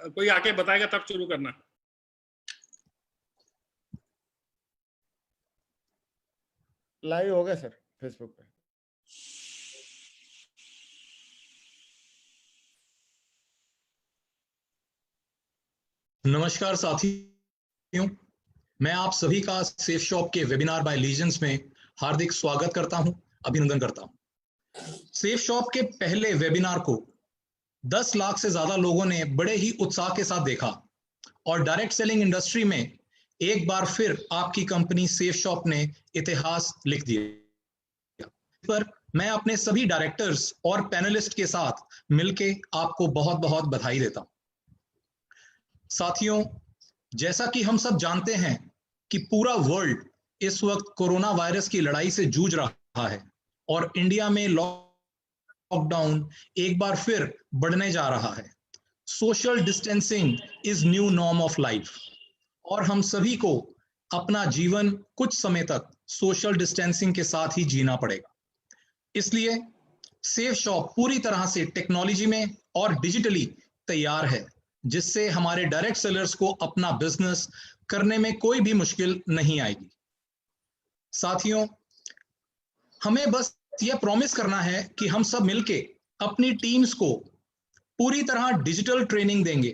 कोई आके बताएगा तब शुरू करना। लाइव हो गया सर फेसबुक पे। नमस्कार साथियों, मैं आप सभी का सेफ शॉप के वेबिनार बाय लीजेंड्स में हार्दिक स्वागत करता हूं, अभिनंदन करता हूं। सेफ शॉप के पहले वेबिनार को 10 लाख से ज्यादा लोगों ने बड़े ही उत्साह के साथ देखा और डायरेक्ट सेलिंग इंडस्ट्री में एक बार फिर आपकी कंपनी सेफ शॉप ने इतिहास लिख दिया। पर मैं अपने सभी डायरेक्टर्स और पैनलिस्ट के साथ मिलके आपको बहुत बहुत बधाई देता हूं। साथियों, जैसा कि हम सब जानते हैं कि पूरा वर्ल्ड इस वक्त कोरोना वायरस की लड़ाई से जूझ रहा है और इंडिया में लॉकडाउन एक बार फिर बढ़ने जा रहा है। Social distancing is new norm of life और हम सभी को अपना जीवन कुछ समय तक सोशल डिस्टेंसिंग के साथ ही जीना पड़ेगा। इसलिए सेफ शॉप पूरी तरह से टेक्नोलॉजी में और डिजिटली तैयार है, जिससे हमारे डायरेक्ट सेलर्स को अपना बिजनेस करने में कोई भी मुश्किल नहीं आएगी। साथियों, हमें बस यह प्रॉमिस करना है कि हम सब मिलके अपनी टीम्स को पूरी तरह डिजिटल ट्रेनिंग देंगे,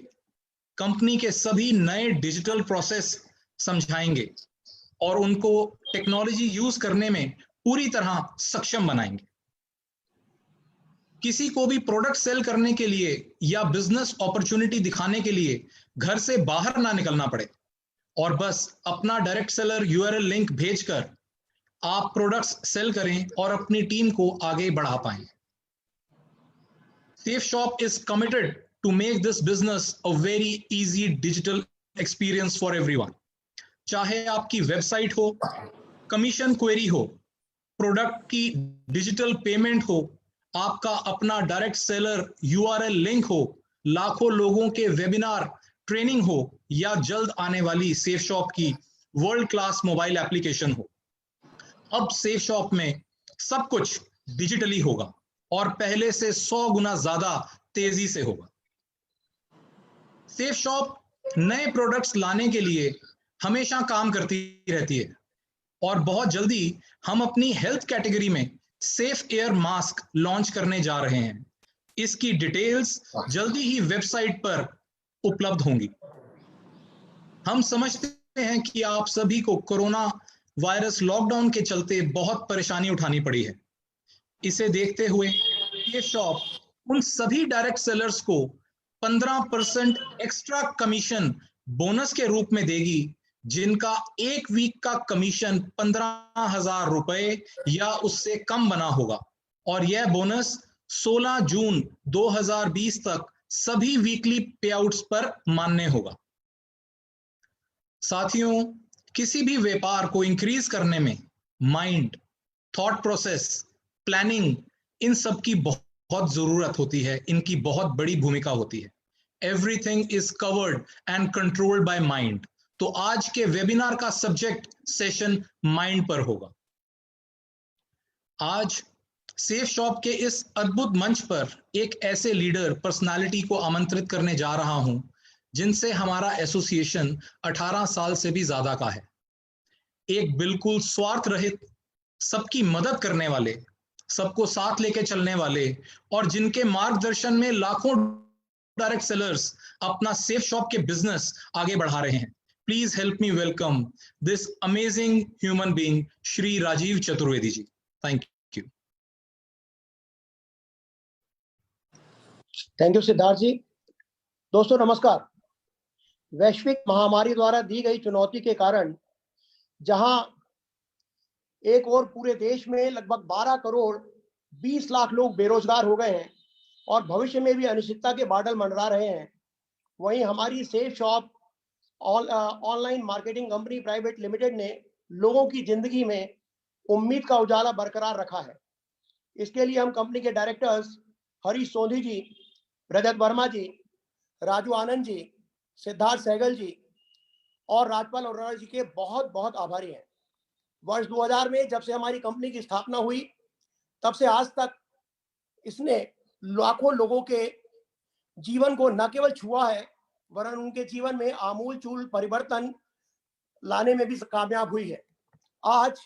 कंपनी के सभी नए डिजिटल प्रोसेस समझाएंगे और उनको टेक्नोलॉजी यूज करने में पूरी तरह सक्षम बनाएंगे। किसी को भी प्रोडक्ट सेल करने के लिए या बिजनेस अपॉर्चुनिटी दिखाने के लिए घर से बाहर ना निकलना पड़े और बस अपना डायरेक्ट सेलर यूआरएल लिंक भेजकर आप प्रोडक्ट्स सेल करें और अपनी टीम को आगे बढ़ा पाएं। Safe shop is committed to make this business a very easy digital experience for everyone. चाहे आपकी वेबसाइट हो, कमीशन क्वेरी हो, प्रोडक्ट की डिजिटल पेमेंट हो, आपका अपना डायरेक्ट सेलर यूआरएल लिंक हो, लाखों लोगों के वेबिनार ट्रेनिंग हो या जल्द आने वाली सेफ शॉप की वर्ल्ड क्लास मोबाइल एप्लीकेशन हो, अब सेफ शॉप में सब कुछ डिजिटली होगा और पहले से 100 गुना ज्यादा तेजी से होगा। सेफ शॉप नए प्रोडक्ट्स लाने के लिए हमेशा काम करती रहती है और बहुत जल्दी हम अपनी हेल्थ कैटेगरी में सेफ एयर मास्क लॉन्च करने जा रहे हैं। इसकी डिटेल्स जल्दी ही वेबसाइट पर उपलब्ध होंगी। हम समझते हैं कि आप सभी को कोरोना वायरस लॉकडाउन के चलते बहुत परेशानी उठानी पड़ी है। इसे देखते हुए ये शॉप उन सभी डायरेक्ट सेलर्स को 15% एक्स्ट्रा कमीशन बोनस के रूप में देगी जिनका एक वीक का कमीशन 15,000 रुपए या उससे कम बना होगा और यह बोनस 16 जून 2020 तक सभी वीकली पेआउट्स पर मान्य होगा। साथियों, किसी भी व्यापार को इंक्रीज करने में माइंड, थॉट प्रोसेस, प्लानिंग, इन सब की बहुत जरूरत होती है, इनकी बहुत बड़ी भूमिका होती है। Everything is covered and controlled by mind. तो आज के वेबिनार का सब्जेक्ट सेशन माइंड पर होगा। आज सेफ शॉप के इस अद्भुत मंच पर एक ऐसे लीडर पर्सनालिटी को आमंत्रित करने जा रहा हूं जिनसे हमारा एसोसिएशन 18 साल से भी ज्यादा का है। एक बिल्कुल स्वार्थ रहित, सबकी मदद करने वाले, सबको साथ लेके चलने वाले और जिनके मार्गदर्शन में लाखों डायरेक्ट सेलर्स अपना सेफ शॉप के बिजनेस आगे बढ़ा रहे हैं। Please help me welcome this amazing human being, Shri Rajiv Chaturvedi ji. Thank you. Thank you Siddharth ji. दोस्तों नमस्कार। वैश्विक महामारी द्वारा दी गई चुनौती के कारण जहां एक और पूरे देश में लगभग 12 करोड़ 20 लाख लोग बेरोजगार हो गए हैं और भविष्य में भी अनिश्चितता के बादल मंडरा रहे हैं, वहीं हमारी safe shop online marketing company private limited ने लोगों की जिंदगी में उम्मीद का उजाला बरकरार रखा है। इसके लिए हम कंपनी के डायरेक्टर्स हरीश सोंधी जी, रजत वर्मा जी, राजू आनंद जी, सिद्धार्थ सहगल जी और राजपाल अरोड़ा जी के बहुत बहुत आभारी हैं। वर्ष 2000 में जब से हमारी कंपनी की स्थापना हुई तब से आज तक इसने लाखों लोगों के जीवन को न केवल छुआ है वरन उनके जीवन में आमूल चूल परिवर्तन लाने में भी कामयाब हुई है। आज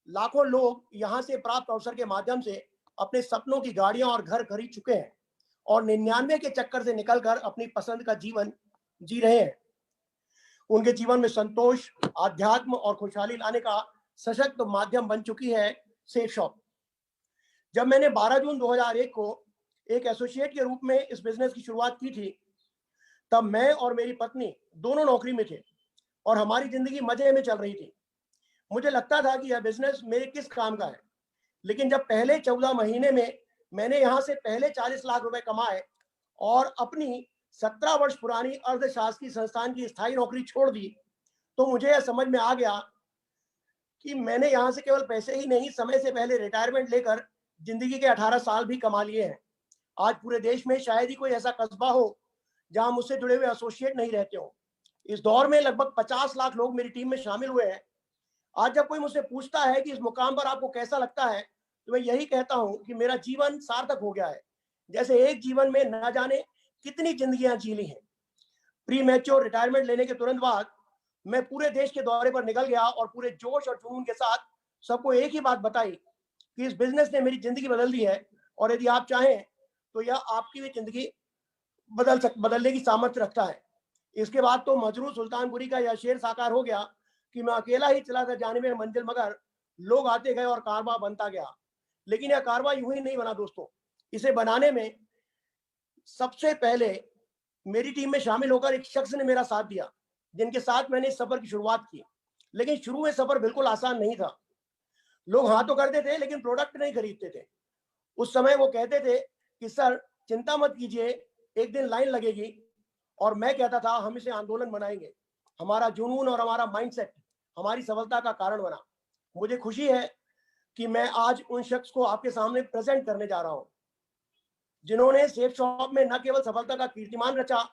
लाखों लोग यहां से प्राप्त अवसर के माध्यम से अपने सपनों की गाड़ियां और घर खरीद चुके हैं और 99 के चक्कर से निकलकर अपनी पसंद का जीवन जी रहे हैं। उनके जीवन में संतोष, आध्यात्म और खुशहाली लाने का सशक्त माध्यम बन चुकी है सेफ शॉप। जब मैंने 12 जून 2001 को एक एसोसिएट के रूप में इस बिजनेस की शुरुआत की थी, तब मैं और मेरी पत्नी दोनों नौकरी में थे और हमारी जिंदगी मजे में चल रही थी। मुझे लगता था कि यह बिजनेस मेरे किस काम का है, लेकिन जब पहले 14 महीने में मैंने यहाँ से पहले 40 लाख रुपए कमाए और अपनी 17 वर्ष पुरानी अर्धशासकीय संस्थान की स्थायी नौकरी छोड़ दी, तो मुझे यह समझ में आ गया कि मैंने यहाँ से केवल पैसे ही नहीं, समय से पहले रिटायरमेंट लेकर जिंदगी के 18 साल भी कमा लिए हैं। आज पूरे देश में शायद ही कोई ऐसा कस्बा हो जहां मुझसे जुड़े हुए एसोसिएट नहीं रहते हो। इस दौर में लगभग 50 लाख लोग मेरी टीम में शामिल हुए हैं। आज जब कोई मुझसे पूछता है कि इस मुकाम पर आपको कैसा लगता है, तो मैं यही कहता हूं कि मेरा जीवन सार्थक हो गया है, जैसे एक जीवन में न जाने कितनी जिंदगियां जी ली हैं। प्री मैच्योर रिटायरमेंट लेने के तुरंत बाद मैं पूरे देश के दौरे पर निकल गया और पूरे जोश और जुनून के साथ सबको एक ही बात बताई कि इस बिजनेस ने मेरी जिंदगी बदल दी है और यदि आप चाहें तो यह आपकी भी जिंदगी बदलने की सामर्थ्य रखता है। इसके बाद तो मजरू सुल्तानपुरी का यह शेर साकार हो गया कि मैं अकेला ही चला था जाने में मंजिल, मगर लोग आते गए और कारवा बनता गया। लेकिन यह कारवा यूं ही नहीं बना दोस्तों। इसे बनाने में सबसे पहले मेरी टीम में शामिल होकर एक शख्स ने मेरा साथ दिया, जिनके साथ मैंने इस सफर की शुरुआत की। लेकिन शुरू में सफर बिल्कुल आसान नहीं था। लोग हाँ तो करते थे लेकिन प्रोडक्ट नहीं खरीदते थे। उस समय वो कहते थे कि सर चिंता मत कीजिए, एक दिन लाइन लगेगी। और मैं कहता था हम इसे आंदोलन बनाएंगे। हमारा जुनून और हमारा माइंडसेट हमारी सफलता का कारण बना। मुझे खुशी है कि मैं आज उन शख्स को आपके सामने प्रेजेंट करने जा रहा हूं, जिन्होंने सेफ शॉप में न केवल सफलता का कीर्तिमान रचा,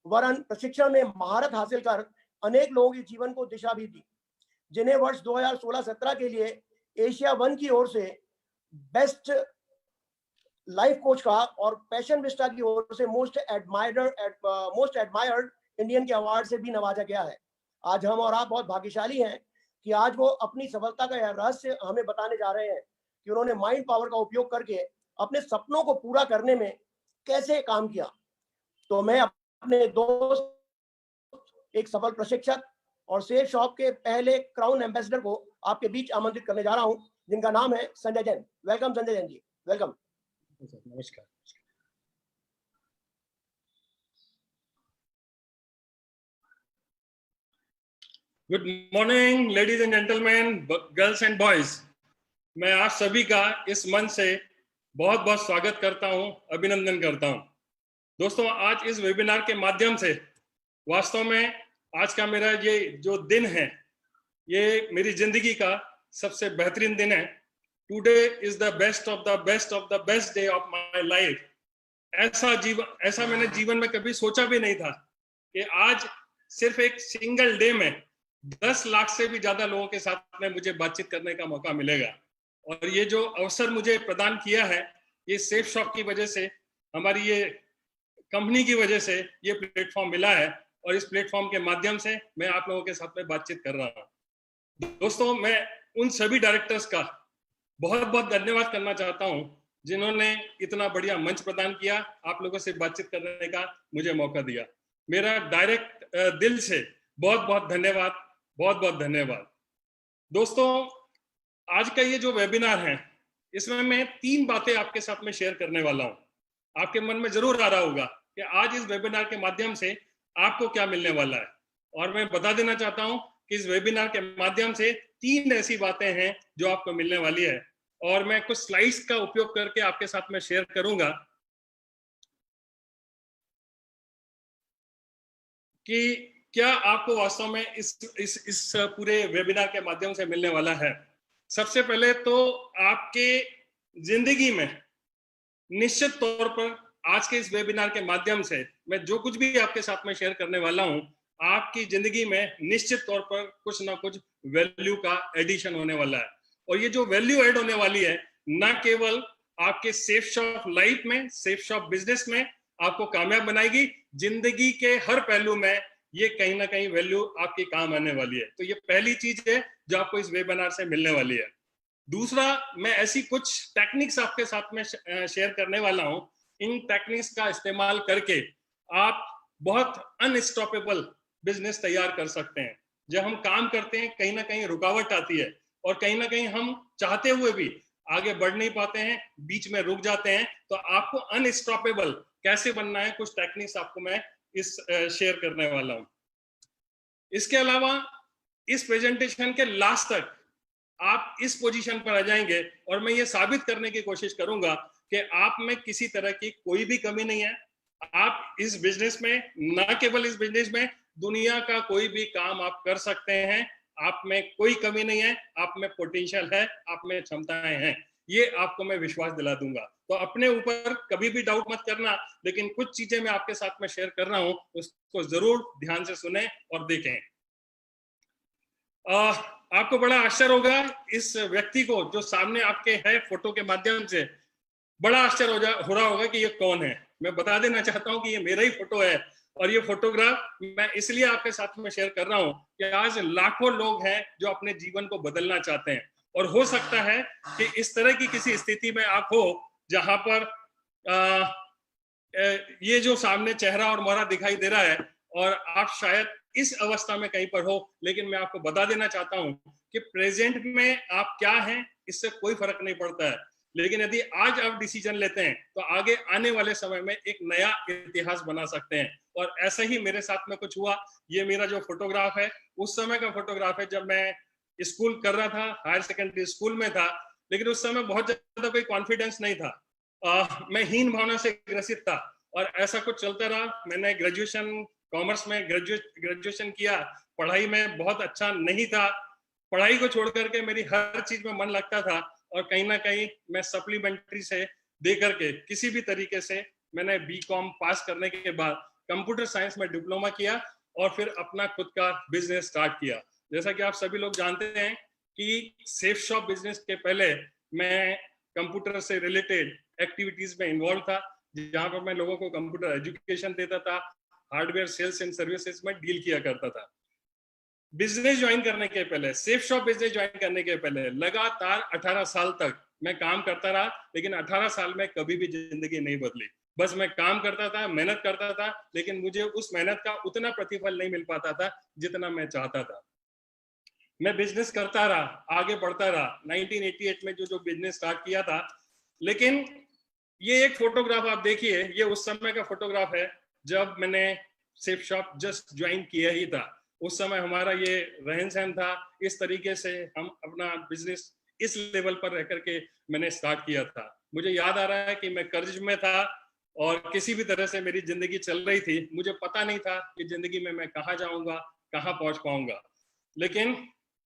वरन प्रशिक्षण में महारत हासिल कर अनेक लोगों के जीवन को दिशा भी दी, जिन्हें वर्ष 2016-17 के लिए एशिया 1 की ओर से बेस्ट लाइफ कोच का और पैशन विस्टा की ओर से मोस्ट एडमायर्ड इंडियन के अवार्ड से भी नवाजा गया है। आज हम और आप बहुत भाग्यशाली हैं कि आज वो अपनी सफलता का यह रहस्य हमें बताने जा रहे हैं कि उन्होंने माइंड पावर का उपयोग करके अपने सपनों को पूरा करने में कैसे काम किया। तो मैं अपने दोस्त, एक सफल प्रशिक्षक और सेफ शॉप के पहले क्राउन एम्बेसडर को आपके बीच आमंत्रित करने जा रहा हूं, जिनका नाम है संजय जैन। Welcome Sanjay Jain ji, welcome. नमस्कार। Good morning ladies and gentleman, girls and boys. मैं आप सभी का इस मंच से बहुत बहुत स्वागत करता हूं, अभिनंदन करता हूं। दोस्तों, आज इस वेबिनार के माध्यम से वास्तव में आज का मेरा ये जो दिन है, ये मेरी जिंदगी का सबसे बेहतरीन दिन है। Today is the best of the best of the best day of my life. ऐसा मैंने जीवन में कभी सोचा भी नहीं था कि आज सिर्फ एक सिंगल डे में 10 लाख से भी ज्यादा लोगों के साथ में मुझे बातचीत करने का मौका मिलेगा। और ये जो अवसर मुझे प्रदान किया है, ये सेफ शॉप की वजह से, हमारी ये कंपनी की वजह से ये प्लेटफॉर्म मिला है और इस प्लेटफॉर्म के माध्यम से मैं आप लोगों के साथ में बातचीत कर रहा हूँ। दोस्तों, मैं उन सभी डायरेक्टर्स का बहुत बहुत धन्यवाद करना चाहता हूं जिन्होंने इतना बढ़िया मंच प्रदान किया, आप लोगों से बातचीत करने का मुझे मौका दिया। मेरा डायरेक्ट दिल से बहुत बहुत धन्यवाद, बहुत बहुत धन्यवाद। दोस्तों, आज का ये जो वेबिनार है, इसमें मैं 3 बातें आपके साथ में शेयर करने वाला हूं। आपके मन में जरूर आ रहा होगा कि आज इस वेबिनार के माध्यम से आपको क्या मिलने वाला है। और मैं बता देना चाहता हूं कि इस वेबिनार के माध्यम से 3 ऐसी बातें हैं जो आपको मिलने वाली है और मैं कुछ स्लाइड्स का उपयोग करके आपके साथ में शेयर करूंगा कि क्या आपको वास्तव में इस पूरे वेबिनार के माध्यम से मिलने वाला है। सबसे पहले तो आपके जिंदगी में निश्चित तौर पर आज के इस वेबिनार के माध्यम से मैं जो कुछ भी आपके साथ में शेयर करने वाला हूं, आपकी जिंदगी में निश्चित तौर पर कुछ ना कुछ वैल्यू का एडिशन होने वाला है। और ये जो वैल्यू ऐड होने वाली है, ना केवल आपके सेफ शॉप लाइफ में, सेफ शॉप बिजनेस में आपको कामयाब बनाएगी, जिंदगी के हर पहलू में ये कहीं ना कहीं वैल्यू आपके काम आने वाली है। तो ये पहली चीज है जो आपको इस वेबिनार से मिलने वाली है। दूसरा, मैं ऐसी कुछ टेक्निक्स आपके साथ में शेयर करने वाला हूं। इन टेक्निक्स का इस्तेमाल करके आप बहुत अनस्टॉपेबल बिजनेस तैयार कर सकते हैं। जब हम काम करते हैं कहीं ना कहीं रुकावट आती है और कहीं ना कहीं हम चाहते हुए भी आगे बढ़ नहीं पाते हैं, बीच में रुक जाते हैं। तो आपको अनस्टॉपेबल कैसे बनना है, कुछ टेक्निक्स आपको मैं इस शेयर करने वाला हूं। इसके अलावा इस प्रेजेंटेशन के लास्ट तक आप इस पोजीशन पर आ जाएंगे और मैं ये साबित करने की कोशिश करूंगा कि आप में किसी तरह की कोई भी कमी नहीं है। आप इस बिजनेस में, ना केवल इस बिजनेस में, दुनिया का कोई भी काम आप कर सकते हैं। आप में कोई कमी नहीं है, आप में पोटेंशियल है, आप में क्षमताएं हैं, ये आपको मैं विश्वास दिला दूंगा। तो अपने ऊपर कभी भी डाउट मत करना, लेकिन कुछ चीजें मैं आपके साथ में शेयर कर रहा हूं, उसको जरूर ध्यान से सुने और देखें। आपको बड़ा आश्चर्य होगा इस व्यक्ति को जो सामने आपके है फोटो के माध्यम से, बड़ा आश्चर्य हो रहा होगा कि ये कौन है। मैं बता देना चाहता हूं कि ये मेरा ही फोटो है और ये फोटोग्राफ मैं इसलिए आपके साथ में शेयर कर रहा हूं कि आज लाखों लोग हैं जो अपने जीवन को बदलना चाहते हैं। और हो सकता है कि इस तरह की किसी स्थिति में आप हो जहां पर ये जो सामने चेहरा और मोहरा दिखाई दे रहा है और आप शायद इस अवस्था में कहीं पर हो, लेकिन मैं आपको बता देना चाहता हूं कि प्रेजेंट में आप क्या हैं इससे कोई फर्क नहीं पड़ता है। लेकिन यदि आज आप डिसीजन लेते हैं तो आगे आने वाले समय में एक नया इतिहास बना सकते हैं। और ऐसा ही मेरे साथ में कुछ हुआ। ये मेरा जो फोटोग्राफ है उस समय का फोटोग्राफ है जब मैं स्कूल कर रहा था, हायर सेकेंडरी स्कूल में था। लेकिन उस समय बहुत ज्यादा कोई कॉन्फिडेंस नहीं था, मैं हीन भावना से ग्रसित था और ऐसा कुछ चलता रहा। मैंने ग्रेजुएशन कॉमर्स में ग्रेजुएशन किया, पढ़ाई में बहुत अच्छा नहीं था। पढ़ाई को छोड़ करके मेरी हर चीज में मन लगता था और कहीं ना कहीं मैं सप्लीमेंट्री से दे करके किसी भी तरीके से मैंने बीकॉम पास करने के बाद कंप्यूटर साइंस में डिप्लोमा किया और फिर अपना खुद का बिजनेस स्टार्ट किया। जैसा कि आप सभी लोग जानते हैं कि सेफ शॉप बिजनेस के पहले मैं कंप्यूटर से रिलेटेड एक्टिविटीज में इन्वॉल्व था, जहां पर मैं लोगों को कंप्यूटर एजुकेशन देता था, हार्डवेयर सेल्स एंड सर्विसेज में डील किया करता था। बिजनेस ज्वाइन करने के पहले, सेफ शॉप बिजनेस ज्वाइन करने के पहले लगातार 18 साल तक मैं काम करता रहा, लेकिन 18 साल में कभी भी जिंदगी नहीं बदली। बस मैं काम करता था, मेहनत करता था, लेकिन मुझे उस मेहनत का उतना प्रतिफल नहीं मिल पाता था जितना मैं चाहता था। मैं बिजनेस करता रहा, आगे बढ़ता रहा। 1988 में जो बिजनेस स्टार्ट किया था। लेकिन ये एक फोटोग्राफ आप देखिए, ये उस समय का फोटोग्राफ है जब मैंने सेफ शॉप जस्ट ज्वाइन किया ही था। उस समय हमारा ये रहन सहन था, इस तरीके से हम अपना बिजनेस इस लेवल पर रह करके मैंने स्टार्ट किया था। मुझे याद आ रहा है कि मैं कर्ज में था और किसी भी तरह से मेरी जिंदगी चल रही थी। मुझे पता नहीं था कि जिंदगी में मैं कहाँ जाऊंगा, कहाँ पहुंच पाऊंगा। लेकिन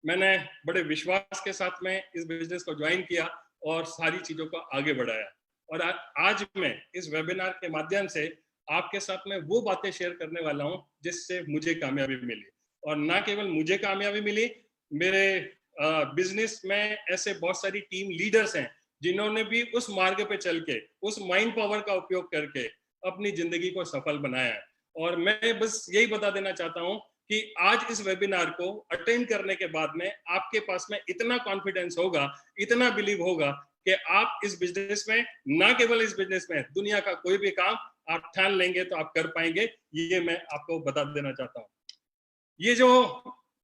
मैंने बड़े विश्वास के साथ में इस बिजनेस को ज्वाइन किया और सारी चीजों को आगे बढ़ाया। और आज मैं इस वेबिनार के माध्यम से आपके साथ में वो बातें शेयर करने वाला हूं जिससे मुझे कामयाबी मिली। और ना केवल मुझे कामयाबी मिली, मेरे बिजनेस में ऐसे बहुत सारी टीम लीडर्स हैं जिन्होंने भी उस मार्ग पे चल के, उस माइंड पावर का उपयोग करके अपनी जिंदगी को सफल बनाया है। और मैं बस यही बता देना चाहता हूं कि आज इस वेबिनार को अटेंड करने के बाद में आपके पास में इतना कॉन्फिडेंस होगा, इतना बिलीव होगा कि आप इस बिजनेस में, ना केवल इस बिजनेस में, दुनिया का कोई भी काम आप ठान लेंगे तो आप कर पाएंगे। ये मैं आपको बता देना चाहता हूँ। ये जो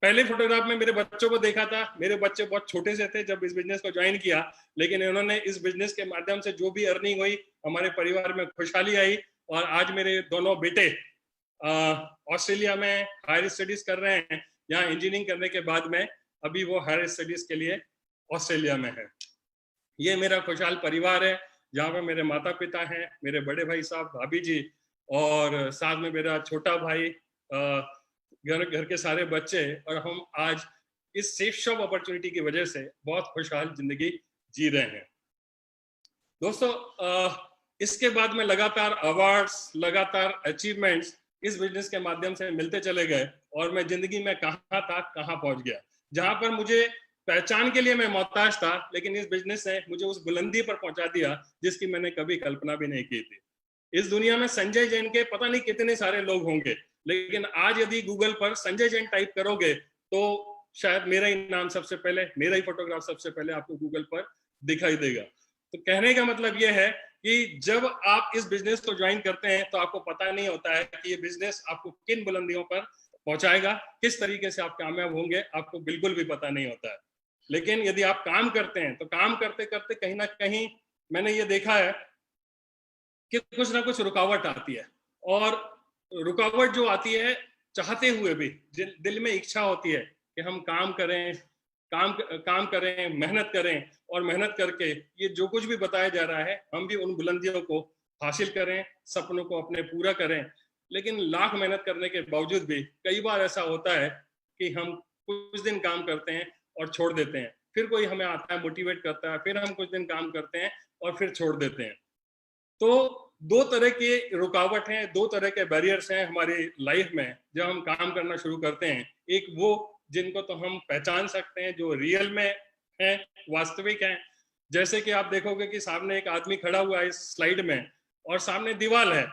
पहले फोटोग्राफ में मेरे बच्चों को देखा था, मेरे बच्चे बहुत छोटे से थे जब इस बिजनेस को ज्वाइन किया, लेकिन इन्होंने इस बिजनेस के माध्यम से जो भी अर्निंग हुई, हमारे परिवार में खुशहाली आई। और आज मेरे दोनों बेटे ऑस्ट्रेलिया में हायर स्टडीज कर रहे हैं। यहाँ इंजीनियरिंग करने के बाद में अभी वो हायर स्टडीज के लिए ऑस्ट्रेलिया में है। ये मेरा खुशहाल परिवार है जहाँ पर मेरे माता पिता हैं, मेरे बड़े भाई साहब, भाभी जी, और साथ में मेरा छोटा भाई, घर के सारे बच्चे। और हम आज इस सेफ शॉप अपॉर्चुनिटी की वजह से बहुत खुशहाल जिंदगी जी रहे हैं। दोस्तों, इसके बाद में लगातार अवार्ड्स, लगातार अचीवमेंट्स इस बिजनेस के माध्यम से मिलते चले गए और मैं जिंदगी में कहाँ था, कहाँ पहुंच गया। जहां पर मुझे पहचान के लिए मैं मोहताज था, लेकिन इस बिजनेस ने मुझे उस बुलंदी पर पहुंचा दिया जिसकी मैंने कभी कल्पना भी नहीं की थी। इस दुनिया में संजय जैन के पता नहीं कितने सारे लोग होंगे, लेकिन आज यदि गूगल पर संजय जैन टाइप करोगे तो शायद मेरा ही नाम सबसे पहले, मेरा ही फोटोग्राफ सबसे पहले आपको गूगल पर दिखाई देगा। तो कहने का मतलब यह है कि जब आप इस बिजनेस को ज्वाइन करते हैं तो आपको पता नहीं होता है कि ये बिजनेस आपको किन बुलंदियों पर पहुंचाएगा, किस तरीके से आप कामयाब होंगे, आपको बिल्कुल भी पता नहीं होता है। लेकिन यदि आप काम करते हैं तो काम करते करते कहीं ना कहीं मैंने ये देखा है कि कुछ ना कुछ रुकावट आती है, और रुकावट जो आती है चाहते हुए भी दिल में इच्छा होती है कि हम काम करें, काम करें, मेहनत करें, और मेहनत करके ये जो कुछ भी बताया जा रहा है हम भी उन बुलंदियों को हासिल करें, सपनों को अपने पूरा करें। लेकिन लाख मेहनत करने के बावजूद भी कई बार ऐसा होता है कि हम कुछ दिन काम करते हैं और छोड़ देते हैं, फिर कोई हमें आता है मोटिवेट करता है, फिर हम कुछ दिन काम करते हैं और फिर छोड़ देते हैं। तो दो तरह के रुकावट हैं, दो तरह के बैरियर्स हैं हमारी लाइफ में जब हम काम करना शुरू करते हैं। एक वो जिनको तो हम पहचान सकते हैं, जो रियल में हैं, वास्तविक हैं। जैसे कि आप देखोगे कि सामने एक आदमी खड़ा हुआ है इस स्लाइड में, और सामने दीवार है,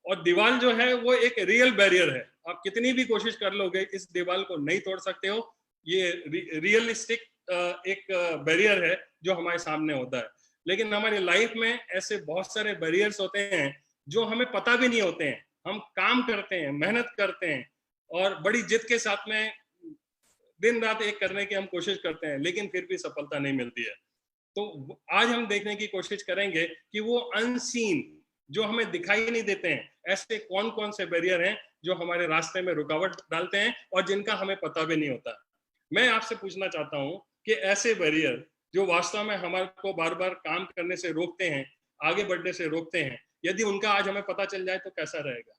और दीवार जो है वो एक रियल बैरियर है। आप कितनी भी कोशिश कर लोगे इस दीवार को नहीं तोड़ सकते हो। ये रियलिस्टिक एक बैरियर है जो हमारे सामने होता है। लेकिन हमारी लाइफ में ऐसे बहुत सारे बैरियर्स होते हैं जो हमें पता भी नहीं होते हैं। हम काम करते हैं, मेहनत करते हैं, और बड़ी जिद के साथ में दिन रात एक करने की हम कोशिश करते हैं, लेकिन फिर भी सफलता नहीं मिलती है। तो आज हम देखने की कोशिश करेंगे कि वो अनसीन, जो हमें दिखाई नहीं देते हैं, ऐसे कौन कौन से बैरियर हैं जो हमारे रास्ते में रुकावट डालते हैं और जिनका हमें पता भी नहीं होता। मैं आपसे पूछना चाहता हूं कि ऐसे बैरियर जो वास्तव में हमारे को बार बार काम करने से रोकते हैं, आगे बढ़ने से रोकते हैं, यदि उनका आज हमें पता चल जाए तो कैसा रहेगा?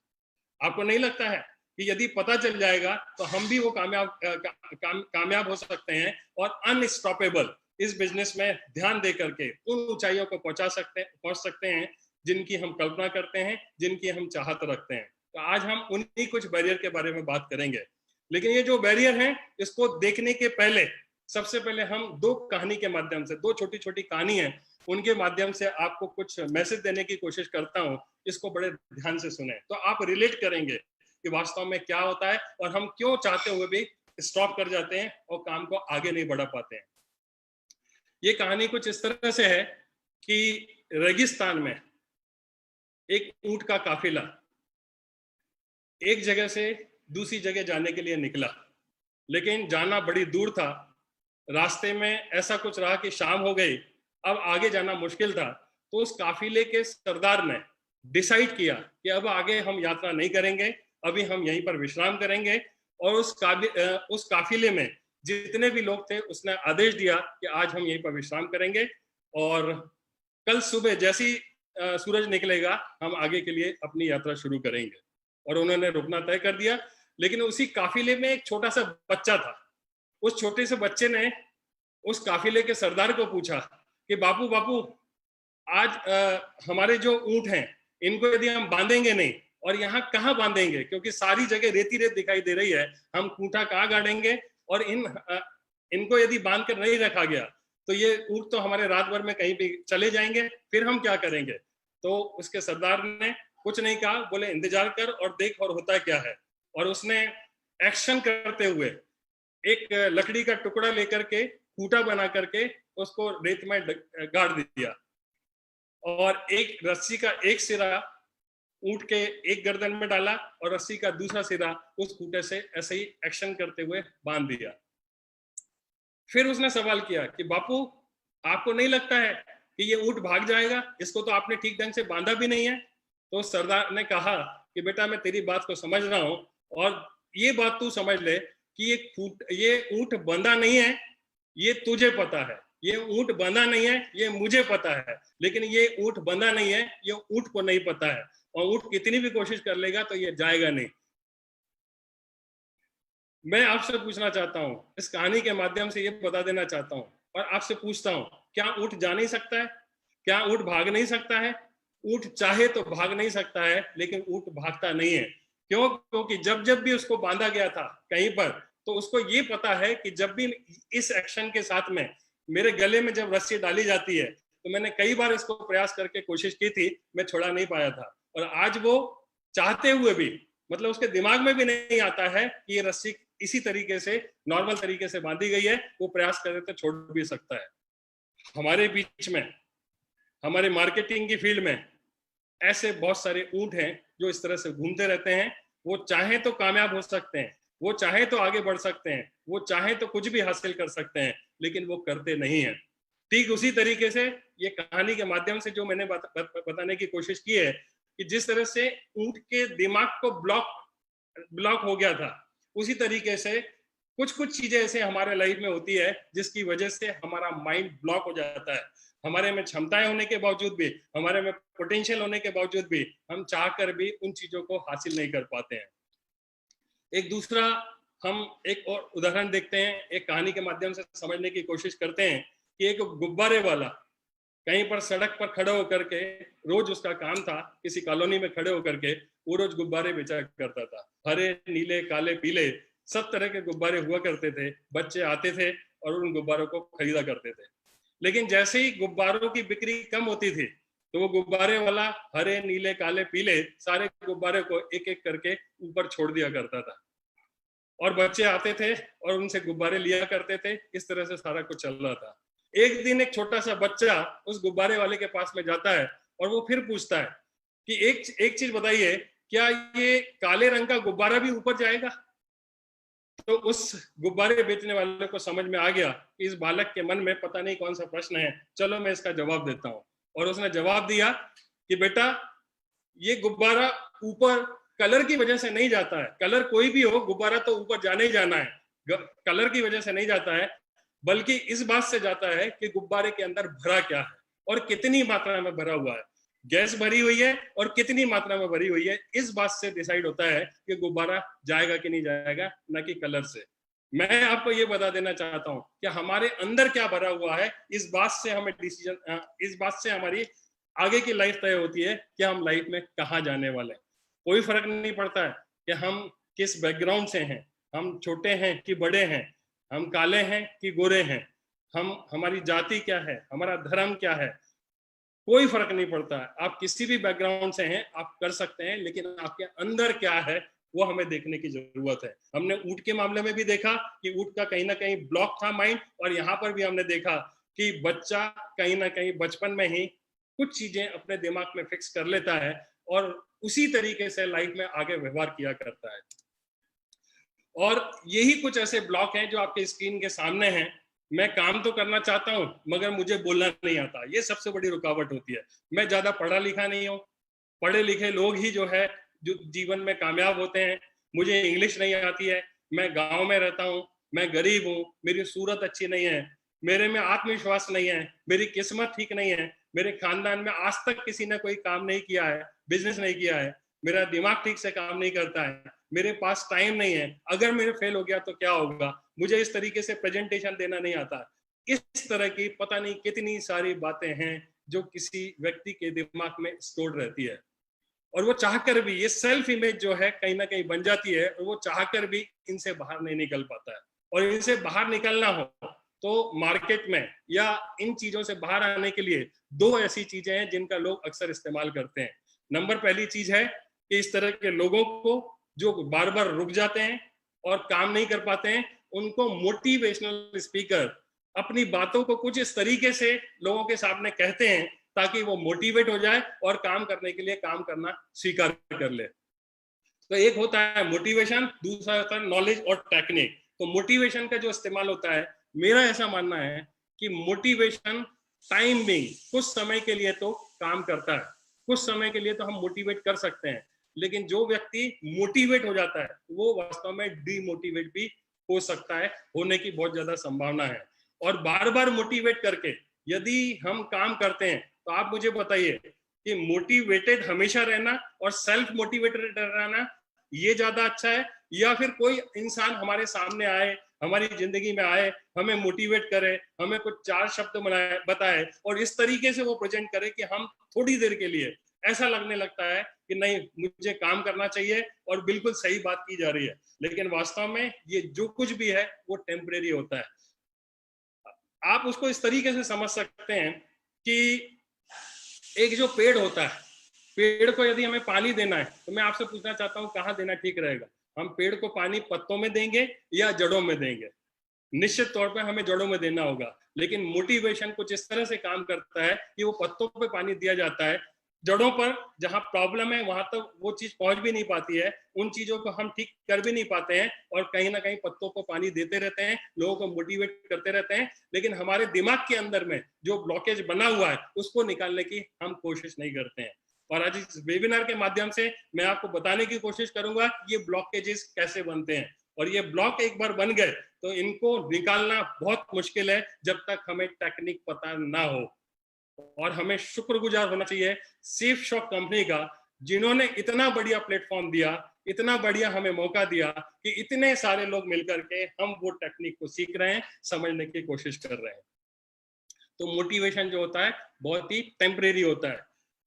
आपको नहीं लगता है कि यदि पता चल जाएगा तो हम भी वो कामयाब हो सकते हैं और अनस्टॉपेबल इस बिजनेस में ध्यान दे करके उन ऊंचाइयों को पहुंच सकते हैं जिनकी हम कल्पना करते हैं, जिनकी हम चाहत रखते हैं। तो आज हम उन्हीं कुछ बैरियर के बारे में बात करेंगे। लेकिन ये जो बैरियर हैं, इसको देखने के पहले सबसे पहले हम दो कहानी के माध्यम से, दो छोटी छोटी कहानी है, उनके माध्यम से आपको कुछ मैसेज देने की कोशिश करता हूं। इसको बड़े ध्यान से सुने तो आप रिलेट करेंगे कि वास्तव में क्या होता है और हम क्यों चाहते हुए भी स्टॉप कर जाते हैं और काम को आगे नहीं बढ़ा पाते हैं। ये कहानी कुछ इस तरह से है कि रेगिस्तान में एक ऊंट का काफिला एक जगह से दूसरी जगह जाने के लिए निकला, लेकिन जाना बड़ी दूर था। रास्ते में ऐसा कुछ रहा कि शाम हो गई, अब आगे जाना मुश्किल था। तो उस काफिले के सरदार ने डिसाइड किया कि अब आगे हम यात्रा नहीं करेंगे, अभी हम यहीं पर विश्राम करेंगे। और उस काफिले में जितने भी लोग थे उसने आदेश दिया कि आज हम यहीं पर विश्राम करेंगे और कल सुबह जैसी सूरज निकलेगा हम आगे के लिए अपनी यात्रा शुरू करेंगे। और उन्होंने रुकना तय कर दिया। लेकिन उसी काफिले में एक छोटा सा बच्चा था। उस छोटे से बच्चे ने उस काफिले के सरदार को पूछा कि बापू बापू, आज हमारे जो ऊंट हैं इनको यदि हम बांधेंगे नहीं, और यहाँ कहाँ बांधेंगे, क्योंकि सारी जगह रेती रेत दिखाई दे रही है, हम खूंटा कहाँ गाड़ेंगे, और इनको यदि बांध कर नहीं रखा गया तो ये ऊंट तो हमारे रात भर में कहीं भी चले जाएंगे, फिर हम क्या करेंगे। तो उसके सरदार ने कुछ नहीं कहा, बोले इंतजार कर और देख और होता क्या है। और उसने एक्शन करते हुए एक लकड़ी का टुकड़ा लेकर के खूंटा बना करके उसको रेत में गाड़ दिया, और एक रस्सी का एक सिरा ऊंट के एक गर्दन में डाला और रस्सी का दूसरा सिरा उस खूंटे से ऐसे ही एक्शन करते हुए बांध दिया। फिर उसने सवाल किया कि बापू, आपको नहीं लगता है कि ये ऊंट भाग जाएगा, इसको तो आपने ठीक ढंग से बांधा भी नहीं है। तो सरदार ने कहा कि बेटा मैं तेरी बात को समझ रहा हूं, और ये बात तू समझ ले कि ये ऊंट बंधा नहीं है, ये तुझे पता है। ये ऊंट बंधा नहीं है, ये मुझे पता है। लेकिन ये ऊंट बंधा नहीं है, ये ऊंट को नहीं पता है, और ऊंट कितनी भी कोशिश कर लेगा तो ये जाएगा नहीं। मैं आपसे पूछना चाहता हूं, इस कहानी के माध्यम से ये बता देना चाहता हूं और आपसे पूछता हूं, क्या ऊंट जा नहीं सकता है? क्या ऊंट भाग नहीं सकता है? ऊंट चाहे तो भाग नहीं सकता है, लेकिन ऊंट भागता नहीं है। क्यों? क्योंकि जब जब भी उसको बांधा गया था कहीं पर, तो उसको ये पता है कि जब भी इस एक्शन के साथ में मेरे गले में जब रस्सी डाली जाती है, तो मैंने कई बार इसको प्रयास करके कोशिश की थी, मैं छोड़ा नहीं पाया था। और आज वो चाहते हुए भी, मतलब उसके दिमाग में भी नहीं आता है कि ये रस्सी इसी तरीके से नॉर्मल तरीके से बांधी गई है, वो प्रयास करे तो छोड़ भी सकता है। हमारे बीच में, हमारे मार्केटिंग की फील्ड में ऐसे बहुत सारे ऊंट हैं जो इस तरह से घूमते रहते हैं। वो चाहे तो कामयाब हो सकते हैं, वो चाहे तो आगे बढ़ सकते हैं, वो चाहे तो कुछ भी हासिल कर सकते हैं, लेकिन वो करते नहीं हैं। ठीक उसी तरीके से ये कहानी के माध्यम से जो मैंने बताने की कोशिश की है कि जिस तरह से ऊंट के दिमाग को ब्लॉक हो गया था, उसी तरीके से कुछ चीजें ऐसे हमारे लाइफ में होती है जिसकी वजह से हमारा माइंड ब्लॉक हो जाता है। हमारे में क्षमताएं होने के बावजूद भी, हमारे में पोटेंशियल होने के बावजूद भी हम चाहकर भी उन चीजों को हासिल नहीं कर पाते हैं। एक दूसरा, हम एक और उदाहरण देखते हैं, एक कहानी के माध्यम से समझने की कोशिश करते हैं कि एक गुब्बारे वाला कहीं पर सड़क पर खड़े होकर के, रोज उसका काम था किसी कॉलोनी में खड़े होकर के वो रोज गुब्बारे बेचा करता था। हरे, नीले, काले, पीले सब तरह के गुब्बारे हुआ करते थे। बच्चे आते थे और उन गुब्बारों को खरीदा करते थे। लेकिन जैसे ही गुब्बारों की बिक्री कम होती थी तो वो गुब्बारे वाला हरे, नीले, काले, पीले सारे गुब्बारे को एक एक करके ऊपर छोड़ दिया करता था और बच्चे आते थे और उनसे गुब्बारे लिया करते थे। इस तरह से सारा कुछ चल रहा था। एक दिन एक छोटा सा बच्चा उस गुब्बारे वाले के पास में जाता है और वो फिर पूछता है कि एक चीज बताइए, क्या ये काले रंग का गुब्बारा भी ऊपर जाएगा? तो उस गुब्बारे बेचने वाले को समझ में आ गया कि इस बालक के मन में पता नहीं कौन सा प्रश्न है, चलो मैं इसका जवाब देता हूँ। और उसने जवाब दिया कि बेटा, ये गुब्बारा ऊपर कलर की वजह से नहीं जाता है। कलर कोई भी हो, गुब्बारा तो ऊपर जाना ही जाना है। कलर की वजह से नहीं जाता है, बल्कि इस बात से जाता है कि गुब्बारे के अंदर भरा क्या है और कितनी मात्रा में भरा हुआ है। गैस भरी हुई है और कितनी मात्रा में भरी हुई है, इस बात से डिसाइड होता है कि गुब्बारा जाएगा कि नहीं जाएगा, न कि कलर से। मैं आपको ये बता देना चाहता हूं कि हमारे अंदर क्या भरा हुआ है, इस बात से हमें डिसीजन, इस बात से हमारी आगे की लाइफ तय होती है कि हम लाइफ में कहाँ जाने वाले हैं। कोई फर्क नहीं पड़ता है कि हम किस बैकग्राउंड से हैं, हम छोटे हैं कि बड़े हैं, हम काले हैं कि गोरे हैं, हमारी जाति क्या है, हमारा धर्म क्या है, कोई फर्क नहीं पड़ता है। आप किसी भी बैकग्राउंड से हैं, आप कर सकते हैं, लेकिन आपके अंदर क्या है वो हमें देखने की जरूरत है। हमने ऊंट के मामले में भी देखा कि ऊंट का कहीं ना कहीं ब्लॉक था माइंड, और यहाँ पर भी हमने देखा कि बच्चा कहीं ना कहीं बचपन में ही कुछ चीजें अपने दिमाग में फिक्स कर लेता है और उसी तरीके से लाइफ में आगे व्यवहार किया करता है। और यही कुछ ऐसे ब्लॉक हैं जो आपके स्क्रीन के सामने हैं। मैं काम तो करना चाहता हूं मगर मुझे बोलना नहीं आता, ये सबसे बड़ी रुकावट होती है। मैं ज्यादा पढ़ा लिखा नहीं हूं, पढ़े लिखे लोग ही जो है जो जीवन में कामयाब होते हैं। मुझे इंग्लिश नहीं आती है, मैं गांव में रहता हूं, मैं गरीब हूं, मेरी सूरत अच्छी नहीं है, मेरे में आत्मविश्वास नहीं है, मेरी किस्मत ठीक नहीं है, मेरे खानदान में आज तक किसी ने कोई काम नहीं किया है, बिजनेस नहीं किया है, मेरा दिमाग ठीक से काम नहीं करता है, मेरे पास टाइम नहीं है, अगर मेरे फेल हो गया तो क्या होगा, मुझे इस तरीके से प्रेजेंटेशन देना नहीं आता। इस तरह की पता नहीं कितनी सारी बातें हैं जो किसी व्यक्ति के दिमाग में स्टोर रहती है, और वो चाहकर भी, ये सेल्फ इमेज जो है कहीं ना कहीं बन जाती है, और वो चाहकर भी इनसे बाहर नहीं निकल पाता है। और इनसे बाहर निकलना हो तो मार्केट में या इन चीजों से बाहर आने के लिए दो ऐसी चीजें हैं जिनका लोग अक्सर इस्तेमाल करते हैं। नंबर पहली चीज है कि इस तरह के लोगों को जो बार बार रुक जाते हैं और काम नहीं कर पाते हैं, उनको मोटिवेशनल स्पीकर अपनी बातों को कुछ इस तरीके से लोगों के सामने कहते हैं ताकि वो मोटिवेट हो जाए और काम करने के लिए काम करना स्वीकार कर ले। तो एक होता है मोटिवेशन, दूसरा होता है नॉलेज और टेक्निक। तो मोटिवेशन का जो इस्तेमाल होता है, मेरा ऐसा मानना है कि मोटिवेशन टाइम बिंग कुछ समय के लिए तो काम करता है, कुछ समय के लिए तो हम मोटिवेट कर सकते हैं, लेकिन जो व्यक्ति मोटिवेट हो जाता है वो वास्तव में डीमोटिवेट भी हो सकता है, होने की बहुत ज्यादा संभावना है। और बार बार मोटिवेट करके यदि हम काम करते हैं तो आप मुझे बताइए कि मोटिवेटेड हमेशा रहना और सेल्फ मोटिवेटेड रहना ये ज्यादा अच्छा है, या फिर कोई इंसान हमारे सामने आए, हमारी जिंदगी में आए, हमें मोटिवेट करे, हमें कुछ चार शब्द बताए और इस तरीके से वो प्रेजेंट करे कि हम थोड़ी देर के लिए ऐसा लगने लगता है कि नहीं मुझे काम करना चाहिए और बिल्कुल सही बात की जा रही है, लेकिन वास्तव में ये जो कुछ भी है वो टेम्परेरी होता है। आप उसको इस तरीके से समझ सकते हैं कि एक जो पेड़ होता है, पेड़ को यदि हमें पानी देना है तो मैं आपसे पूछना चाहता हूँ कहाँ देना ठीक रहेगा? हम पेड़ को पानी पत्तों में देंगे या जड़ों में देंगे? निश्चित तौर पे हमें जड़ों में देना होगा, लेकिन मोटिवेशन कुछ इस तरह से काम करता है कि वो पत्तों पे पानी दिया जाता है, जड़ों पर जहां प्रॉब्लम है वहां तक वो चीज पहुंच भी नहीं पाती है, उन चीजों को हम ठीक कर भी नहीं पाते हैं, और कहीं ना कहीं पत्तों को पानी देते रहते हैं, लोगों को मोटिवेट करते रहते हैं, लेकिन हमारे दिमाग के अंदर में जो ब्लॉकेज बना हुआ है उसको निकालने की हम कोशिश नहीं करते हैं। और आज इस वेबिनार के माध्यम से मैं आपको बताने की कोशिश करूंगा ये ब्लॉकेजेस कैसे बनते हैं, और ये ब्लॉक एक बार बन गए तो इनको निकालना बहुत मुश्किल है जब तक हमें टेक्निक पता ना हो। और हमें शुक्रगुजार होना चाहिए सेफ शॉप कंपनी का, जिन्होंने इतना बढ़िया प्लेटफॉर्म दिया, इतना बढ़िया हमें मौका दिया कि इतने सारे लोग मिलकर के हम वो टेक्निक को सीख रहे हैं, समझने की कोशिश कर रहे हैं। तो मोटिवेशन जो होता है बहुत ही टेम्परेरी होता है।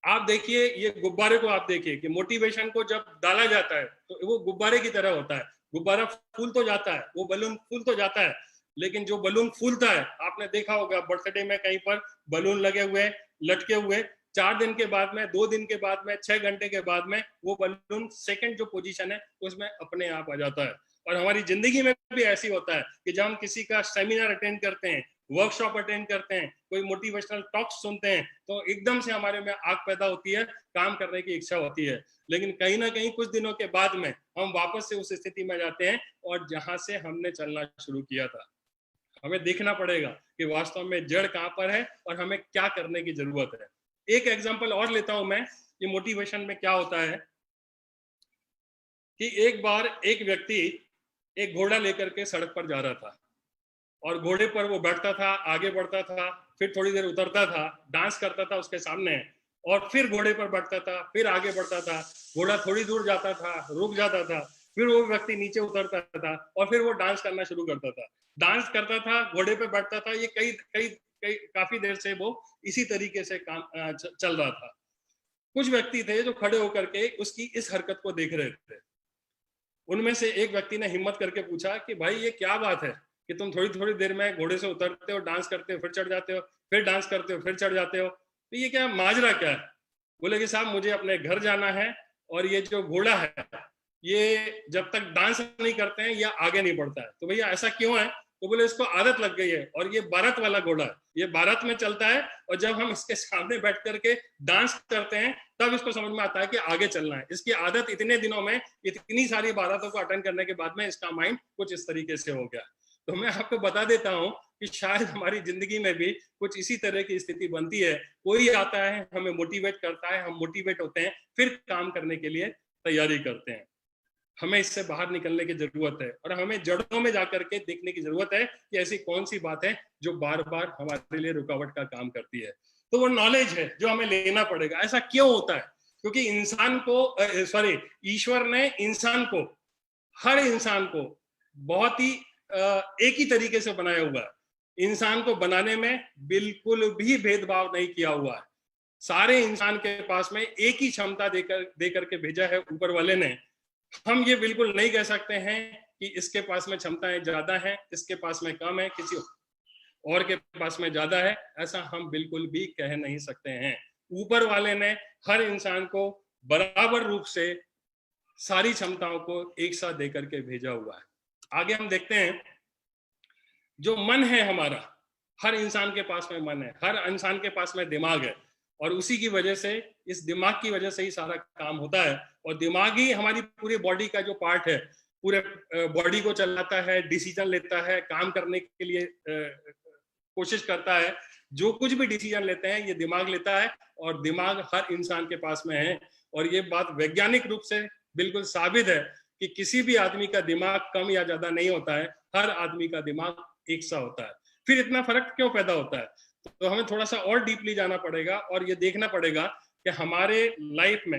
आप देखिए ये गुब्बारे को, आप देखिए कि मोटिवेशन को जब डाला जाता है तो वो गुब्बारे की तरह होता है, गुब्बारा फूल तो जाता है, वो बलून फूल तो जाता है, लेकिन जो बलून फूलता है, आपने देखा होगा बर्थडे में कहीं पर बलून लगे हुए लटके हुए, 4 दिन के बाद में, 2 दिन के बाद में, 6 घंटे के बाद में वो बलून सेकंड जो पोजीशन है उसमें अपने आप आ जाता है। और हमारी जिंदगी में भी ऐसी होता है कि जब हम किसी का सेमिनार अटेंड करते हैं, वर्कशॉप अटेंड करते हैं, कोई मोटिवेशनल टॉक सुनते हैं, तो एकदम से हमारे में आग पैदा होती है, काम करने की इच्छा होती है, लेकिन कहीं ना कहीं कुछ दिनों के बाद में हम वापस से उस स्थिति में जाते हैं और जहां से हमने चलना शुरू किया था। हमें देखना पड़ेगा कि वास्तव में जड़ कहां पर है और हमें क्या करने की जरूरत है। एक एग्जांपल और लेता हूं मैं, ये मोटिवेशन में क्या होता है कि एक बार एक व्यक्ति एक घोड़ा लेकर के सड़क पर जा रहा था, और घोड़े पर वो बैठता था, आगे बढ़ता था, फिर थोड़ी देर उतरता था, डांस करता था उसके सामने, और फिर घोड़े पर बैठता था, फिर आगे बढ़ता था, घोड़ा थोड़ी दूर जाता था, रुक जाता था, फिर वो व्यक्ति नीचे उतरता था और फिर वो डांस करना शुरू करता था, डांस करता था, घोड़े पे बैठता था। ये काफी देर से वो इसी तरीके से काम चल रहा था। कुछ व्यक्ति थे जो खड़े होकर के उसकी इस हरकत को देख रहे थे। उनमें से एक व्यक्ति ने हिम्मत करके पूछा कि भाई ये क्या बात है कि तुम थोड़ी थोड़ी देर में घोड़े से उतरते हो, डांस करते हो, फिर चढ़ जाते हो, फिर डांस करते हो, फिर चढ़ जाते हो, तो ये क्या माजरा क्या है? बोले कि साहब मुझे अपने घर जाना है, और ये जो घोड़ा है ये जब तक डांस नहीं करते हैं या आगे नहीं बढ़ता है। तो भैया ऐसा क्यों है? तो बोले इसको आदत लग गई है, और ये भारत वाला घोड़ा है, ये भारत में चलता है, और जब हम इसके सामने बैठ करके डांस करते हैं तब इसको समझ में आता है कि आगे चलना है। इसकी आदत इतने दिनों में, इतनी सारी बारातों को अटेंड करने के बाद में इसका माइंड कुछ इस तरीके से हो गया। तो मैं आपको बता देता हूं कि शायद हमारी जिंदगी में भी कुछ इसी तरह की स्थिति बनती है। कोई आता है, हमें मोटिवेट करता है, हम मोटिवेट होते हैं, फिर काम करने के लिए तैयारी करते हैं। हमें इससे बाहर निकलने की जरूरत है, और हमें जड़ों में जाकर के देखने की जरूरत है कि ऐसी कौन सी बात है जो बार बार हमारे लिए रुकावट का काम करती है। तो वो नॉलेज है जो हमें लेना पड़ेगा। ऐसा क्यों होता है? क्योंकि इंसान को ईश्वर ने इंसान को, हर इंसान को बहुत ही एक ही तरीके से बनाया हुआ है। इंसान को बनाने में बिल्कुल भी भेदभाव नहीं किया हुआ है। सारे इंसान के पास में एक ही क्षमता देकर के भेजा है ऊपर वाले ने। हम ये बिल्कुल नहीं कह सकते हैं कि इसके पास में क्षमताएं ज्यादा हैं, इसके पास में कम है, किसी और के पास में ज्यादा है, ऐसा हम बिल्कुल भी कह नहीं सकते हैं। ऊपर वाले ने हर इंसान को बराबर रूप से सारी क्षमताओं को एक साथ देकर के भेजा हुआ है। आगे हम देखते हैं, जो मन है हमारा, हर इंसान के पास में मन है, हर इंसान के पास में दिमाग है, और उसी की वजह से, इस दिमाग की वजह से ही सारा काम होता है। और दिमाग ही हमारी पूरी बॉडी का जो पार्ट है, पूरे बॉडी को चलाता है, डिसीजन लेता है, काम करने के लिए कोशिश करता है। जो कुछ भी डिसीजन लेते हैं ये दिमाग लेता है, और दिमाग हर इंसान के पास में है। और ये बात वैज्ञानिक रूप से बिल्कुल साबित है कि किसी भी आदमी का दिमाग कम या ज्यादा नहीं होता है, हर आदमी का दिमाग एक सा होता है। फिर इतना फर्क क्यों पैदा होता है? तो हमें थोड़ा सा और डीपली जाना पड़ेगा और ये देखना पड़ेगा कि हमारे लाइफ में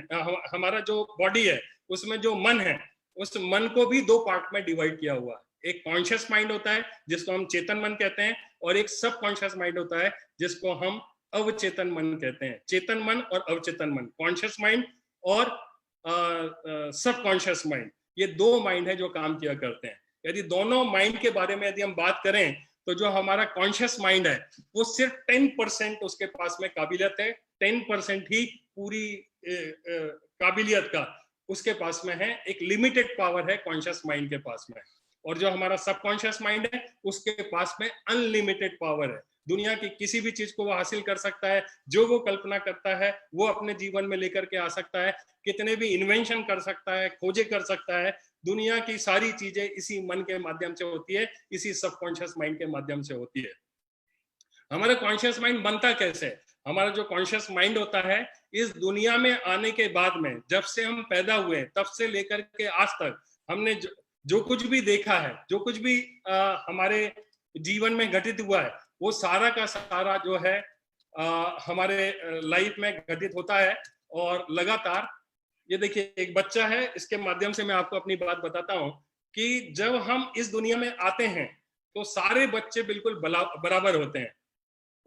हमारा जो बॉडी है उसमें जो मन है, उस मन को भी 2 पार्ट में डिवाइड किया हुआ है। एक कॉन्शियस माइंड होता है जिसको हम चेतन मन कहते हैं, और एक सब कॉन्शियस माइंड होता है जिसको हम अवचेतन मन कहते हैं। चेतन मन और अवचेतन मन, कॉन्शियस माइंड और सब कॉन्शियस माइंड, ये 2 माइंड है जो काम किया करते हैं। यदि दोनों माइंड के बारे में यदि हम बात करें तो जो हमारा कॉन्शियस माइंड है वो सिर्फ 10% उसके पास में काबिलियत है, 10% ही पूरी काबिलियत का उसके पास में है, एक लिमिटेड पावर है कॉन्शियस माइंड के पास में। और जो हमारा सबकॉन्शियस माइंड है उसके पास में अनलिमिटेड पावर है। दुनिया की किसी भी चीज को वो हासिल कर सकता है, जो वो कल्पना करता है वो अपने जीवन में लेकर के आ सकता है, कितने भी इन्वेंशन कर सकता है, खोजे कर सकता है। दुनिया की सारी चीजें इसी मन के माध्यम से होती है, इसी सबकॉन्शियस माइंड के माध्यम से होती है। हमारा कॉन्शियस माइंड बनता कैसे? हमारा जो कॉन्शियस माइंड होता है इस दुनिया में आने के बाद में, जब से हम पैदा हुए तब से लेकर के आज तक हमने जो कुछ भी देखा है, जो कुछ भी हमारे जीवन में घटित हुआ है, वो सारा का सारा जो है हमारे लाइफ में घटित होता है। और लगातार ये देखिए, एक बच्चा है, इसके माध्यम से मैं आपको अपनी बात बताता हूं कि जब हम इस दुनिया में आते हैं तो सारे बच्चे बिल्कुल बराबर होते हैं।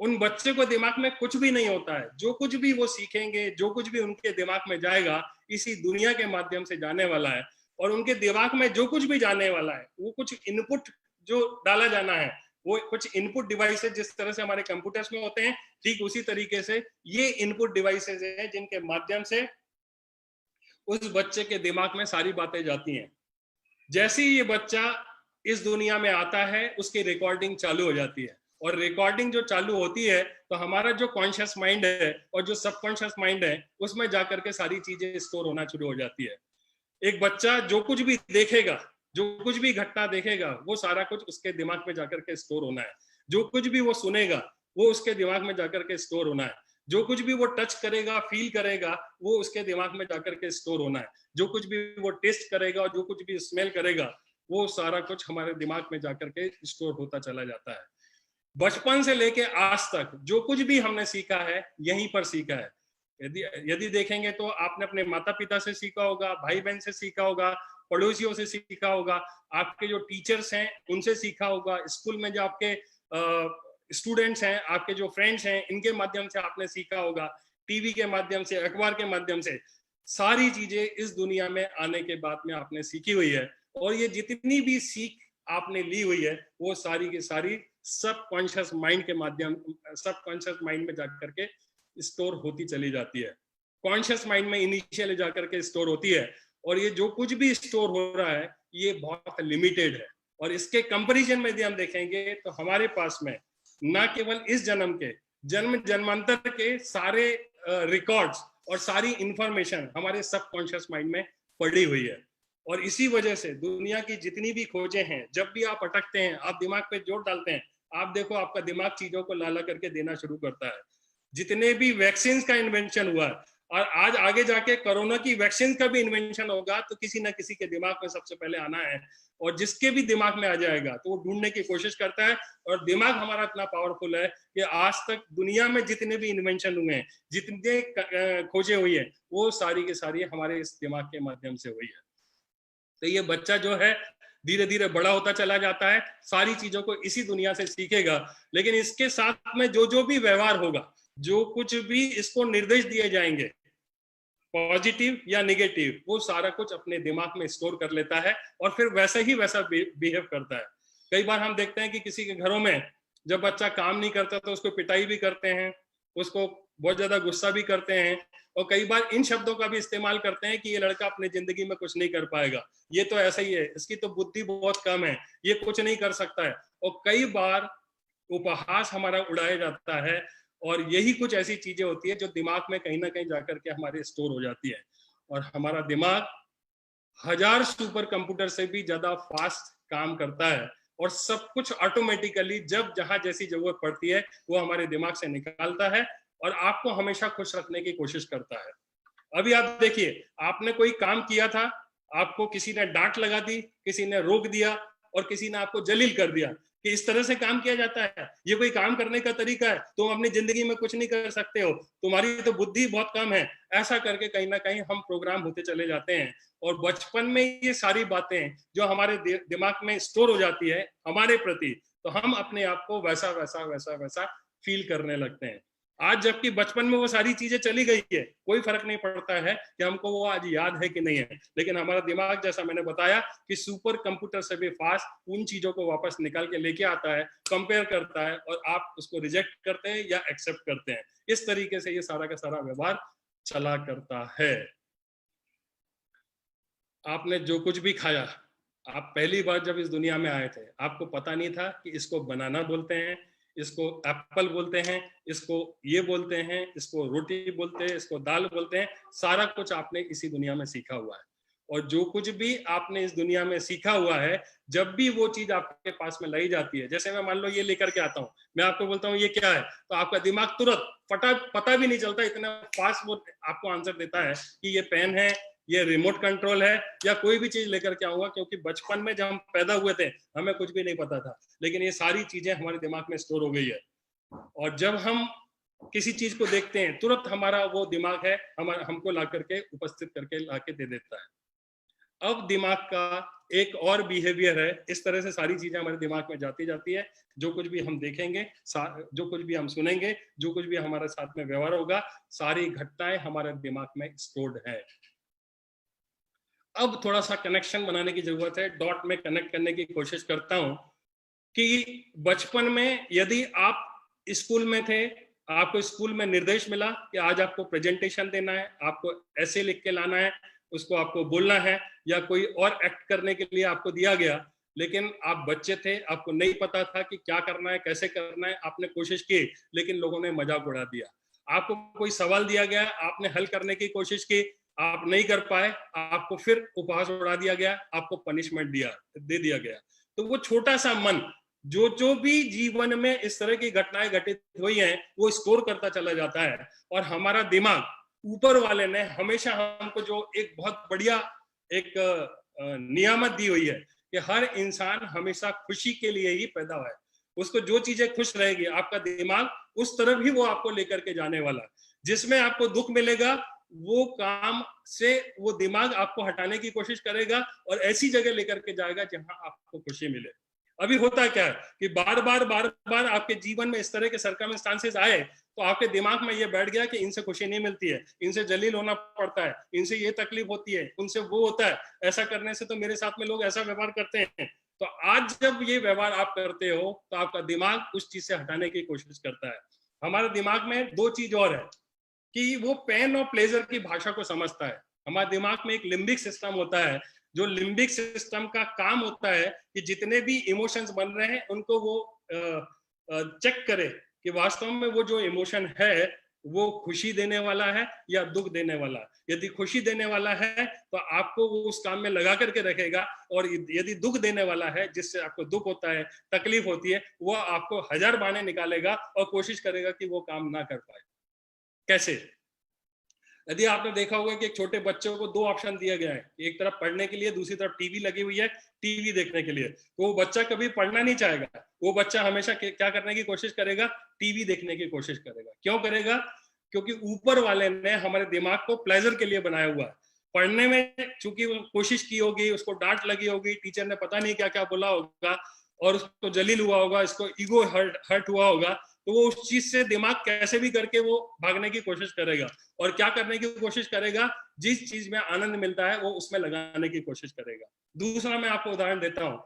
उन बच्चे को दिमाग में कुछ भी नहीं होता है, जो कुछ भी वो सीखेंगे, जो कुछ भी उनके दिमाग में जाएगा इसी दुनिया के माध्यम से जाने वाला है। और उनके दिमाग में जो कुछ भी जाने वाला है वो कुछ इनपुट जो डाला जाना है, वो कुछ इनपुट डिवाइसेस जिस तरह से हमारे कंप्यूटर्स में होते हैं, ठीक उसी तरीके से ये इनपुट डिवाइसेस हैं जिनके माध्यम से उस बच्चे के दिमाग में सारी बातें जाती हैं। जैसे ही ये बच्चा इस दुनिया में आता है उसकी रिकॉर्डिंग चालू हो जाती है। और रिकॉर्डिंग जो चालू होती है तो हमारा जो कॉन्शियस माइंड है और जो सबकॉन्शियस माइंड है उसमें जाकर के सारी चीजें स्टोर होना शुरू हो जाती है। एक बच्चा जो कुछ भी देखेगा, जो कुछ भी घटना देखेगा, वो सारा कुछ उसके दिमाग में जाकर के स्टोर होना है। जो कुछ भी वो सुनेगा वो उसके दिमाग में जाकर के स्टोर होना है। जो कुछ भी वो टच करेगा, फील करेगा, वो उसके दिमाग में जाकर के स्टोर होना है। जो कुछ भी वो टेस्ट करेगा और जो कुछ भी स्मेल करेगा, वो सारा कुछ हमारे दिमाग में जाकर के स्टोर होता चला जाता है। बचपन से लेके आज तक जो कुछ भी हमने सीखा है यहीं पर सीखा है। यदि देखेंगे तो आपने अपने माता पिता से सीखा होगा, भाई बहन से सीखा होगा, पड़ोसियों से सीखा होगा, आपके जो टीचर्स हैं उनसे सीखा होगा, स्कूल में जो आपके स्टूडेंट्स हैं, आपके जो फ्रेंड्स हैं, इनके माध्यम से आपने सीखा होगा, टीवी के माध्यम से, अखबार के माध्यम से। सारी चीजें इस दुनिया में आने के बाद में आपने सीखी हुई है। और ये जितनी भी सीख आपने ली हुई है वो सारी की सारी सबकॉन्शियस माइंड के माध्यम, सबकॉन्शियस माइंड में जाकर के स्टोर होती चली जाती है। कॉन्शियस माइंड में इनिशियली जाकर के स्टोर होती है। और ये जो कुछ भी स्टोर हो रहा है ये बहुत लिमिटेड है। और इसके कंपैरिजन में यदि हम देखेंगे तो हमारे पास में न केवल इस जन्म के, जन्म जन्मांतर के सारे रिकॉर्ड्स और सारी इंफॉर्मेशन हमारे सबकॉन्शियस माइंड में पड़ी हुई है। और इसी वजह से दुनिया की जितनी भी खोजें हैं, जब भी आप अटकते हैं, आप दिमाग पे जोर डालते हैं, आप देखो आपका दिमाग चीजों को ला करके देना शुरू करता है। जितने भी वैक्सीन का इन्वेंशन हुआ और आज आगे जाके कोरोना की वैक्सीन का भी इन्वेंशन होगा तो किसी ना किसी के दिमाग में सबसे पहले आना है। और जिसके भी दिमाग में आ जाएगा तो वो ढूंढने की कोशिश करता है। और दिमाग हमारा इतना पावरफुल है कि आज तक दुनिया में जितने भी इन्वेंशन हुए हैं, जितने खोजे हुई है, वो सारी की सारी हमारे इस दिमाग के माध्यम से हुई है। तो ये बच्चा जो है धीरे धीरे बड़ा होता चला जाता है, सारी चीजों को इसी दुनिया से सीखेगा। लेकिन इसके साथ में जो जो भी व्यवहार होगा, जो कुछ भी इसको निर्देश दिए जाएंगे, पॉजिटिव या नेगेटिव, वो सारा कुछ अपने दिमाग में स्टोर कर लेता है और फिर वैसा ही वैसा बिहेव करता है। कई बार हम देखते हैं कि किसी के घरों में जब बच्चा काम नहीं करता तो उसको पिटाई भी करते हैं, उसको बहुत ज्यादा गुस्सा भी करते हैं और कई बार इन शब्दों का भी इस्तेमाल करते हैं कि ये लड़का अपनी जिंदगी में कुछ नहीं कर पाएगा, ये तो ऐसा ही है, इसकी तो बुद्धि बहुत कम है, ये कुछ नहीं कर सकता है। और कई बार उपहास हमारा उड़ाया जाता है और यही कुछ ऐसी चीजें होती है जो दिमाग में कहीं ना कहीं जाकर के हमारे स्टोर हो जाती है। और हमारा दिमाग 1000 सुपर कंप्यूटर से भी ज्यादा फास्ट काम करता है और सब कुछ ऑटोमेटिकली जब जहां जैसी जरूरत पड़ती है वो हमारे दिमाग से निकालता है और आपको हमेशा खुश रखने की कोशिश करता है। अभी आप देखिए, आपने कोई काम किया था, आपको किसी ने डांट लगा दी, किसी ने रोक दिया और किसी ने आपको जलील कर दिया कि इस तरह से काम किया जाता है, ये कोई काम करने का तरीका है, तुम अपनी जिंदगी में कुछ नहीं कर सकते हो, तुम्हारी तो बुद्धि बहुत कम है। ऐसा करके कहीं ना कहीं हम प्रोग्राम होते चले जाते हैं। और बचपन में ये सारी बातें जो हमारे दिमाग में स्टोर हो जाती है हमारे प्रति, तो हम अपने आप को वैसा वैसा वैसा वैसा फील करने लगते हैं। आज जबकि बचपन में वो सारी चीजें चली गई है, कोई फर्क नहीं पड़ता है कि हमको वो आज याद है कि नहीं है। लेकिन हमारा दिमाग, जैसा मैंने बताया कि सुपर कंप्यूटर से भी फास्ट उन चीजों को वापस निकाल के लेके आता है, कंपेयर करता है और आप उसको रिजेक्ट करते हैं या एक्सेप्ट करते हैं। इस तरीके से ये सारा का सारा व्यवहार चला करता है। आपने जो कुछ भी खाया, आप पहली बार जब इस दुनिया में आए थे, आपको पता नहीं था कि इसको बनाना बोलते हैं, इसको एप्पल बोलते हैं, इसको ये बोलते हैं, इसको रोटी बोलते हैं, इसको दाल बोलते हैं। सारा कुछ आपने इसी दुनिया में सीखा हुआ है। और जो कुछ भी आपने इस दुनिया में सीखा हुआ है, जब भी वो चीज आपके पास में लाई जाती है, जैसे मैं मान लो ये लेकर के आता हूँ, मैं आपको बोलता हूँ ये क्या है, तो आपका दिमाग तुरंत पता भी नहीं चलता, इतना फास्ट वो आपको आंसर देता है कि ये पेन है, ये रिमोट कंट्रोल है, या कोई भी चीज लेकर के आऊंगा। क्योंकि बचपन में जब हम पैदा हुए थे, हमें कुछ भी नहीं पता था, लेकिन ये सारी चीजें हमारे दिमाग में स्टोर हो गई है। और जब हम किसी चीज को देखते हैं, तुरंत हमारा वो दिमाग है हमको ला करके उपस्थित करके ला के दे देता है। अब दिमाग का एक और बिहेवियर है, इस तरह से सारी चीजें हमारे दिमाग में जाती है। जो कुछ भी हम देखेंगे, जो कुछ भी हम सुनेंगे, जो कुछ भी हमारे साथ में व्यवहार होगा, सारी घटनाएं हमारे दिमाग में स्टोर्ड है। अब थोड़ा सा कनेक्शन बनाने की जरूरत है, डॉट में कनेक्ट करने की कोशिश करता हूं कि बचपन में यदि आप स्कूल में थे, आपको स्कूल में निर्देश मिला कि आज आपको प्रेजेंटेशन देना है, आपको ऐसे लिख के लाना है, उसको आपको बोलना है, या कोई और एक्ट करने के लिए आपको दिया गया, लेकिन आप बच्चे थे, आपको नहीं पता था कि क्या करना है, कैसे करना है, आपने कोशिश की, लेकिन लोगों ने मजाक उड़ा दिया। आपको कोई सवाल दिया गया, आपने हल करने की कोशिश की, आप नहीं कर पाए, आपको फिर उपहास उड़ा दिया गया, आपको पनिशमेंट दे दिया गया। तो वो छोटा सा मन जो भी जीवन में इस तरह की घटनाएं घटित हुई हैं, वो स्टोर करता चला जाता है। और हमारा दिमाग, ऊपर वाले ने हमेशा हमको जो एक बहुत बढ़िया एक नियामत दी हुई है कि हर इंसान हमेशा खुशी के लिए ही पैदा हुआ है। उसको जो चीजें खुश रहेगी, आपका दिमाग उस तरफ ही वो आपको लेकर के जाने वाला है। जिसमें आपको दुख मिलेगा, वो काम से वो दिमाग आपको हटाने की कोशिश करेगा और ऐसी जगह लेकर के जाएगा जहां आपको खुशी मिले। अभी होता क्या है कि बार बार आपके जीवन में इस तरह के सर्कमस्टांसेस आए, तो आपके दिमाग में ये बैठ गया कि इनसे खुशी नहीं मिलती है, इनसे जलील होना पड़ता है, इनसे ये तकलीफ होती है, उनसे वो होता है, ऐसा करने से तो मेरे साथ में लोग ऐसा व्यवहार करते हैं। तो आज जब ये व्यवहार आप करते हो, तो आपका दिमाग उस चीज से हटाने की कोशिश करता है। हमारे दिमाग में दो चीज और है कि वो पेन और प्लेजर की भाषा को समझता है। हमारे दिमाग में एक लिम्बिक सिस्टम होता है, जो लिम्बिक सिस्टम का काम होता है कि जितने भी इमोशंस बन रहे हैं उनको वो चेक करे कि वास्तव में वो जो इमोशन है वो खुशी देने वाला है या दुख देने वाला है। यदि खुशी देने वाला है तो आपको वो उस काम में लगा करके रखेगा, और यदि दुख देने वाला है, जिससे आपको दुख होता है, तकलीफ होती है, वो आपको हजार बहाने निकालेगा और कोशिश करेगा कि वो काम ना कर पाए। कैसे? यदि आपने देखा होगा कि एक छोटे बच्चों को दो ऑप्शन दिया गया है, एक तरफ पढ़ने के लिए, दूसरी तरफ टीवी लगी हुई है, टीवी देखने के लिए। तो वो बच्चा कभी पढ़ना नहीं चाहेगा, वो बच्चा हमेशा क्या करने की कोशिश करेगा? टीवी देखने की कोशिश करेगा। क्यों करेगा? क्योंकि ऊपर वाले ने हमारे दिमाग को प्लेजर के लिए बनाया हुआ है। पढ़ने में चूंकि वो कोशिश की होगी, उसको डांट लगी होगी, टीचर ने पता नहीं क्या क्या बोला होगा और उसको जलील हुआ होगा, इसको ईगो हर्ट हुआ होगा, तो वो उस चीज से दिमाग कैसे भी करके वो भागने की कोशिश करेगा। और क्या करने की कोशिश करेगा? जिस चीज में आनंद मिलता है वो उसमें लगाने की कोशिश करेगा। दूसरा मैं आपको उदाहरण देता हूं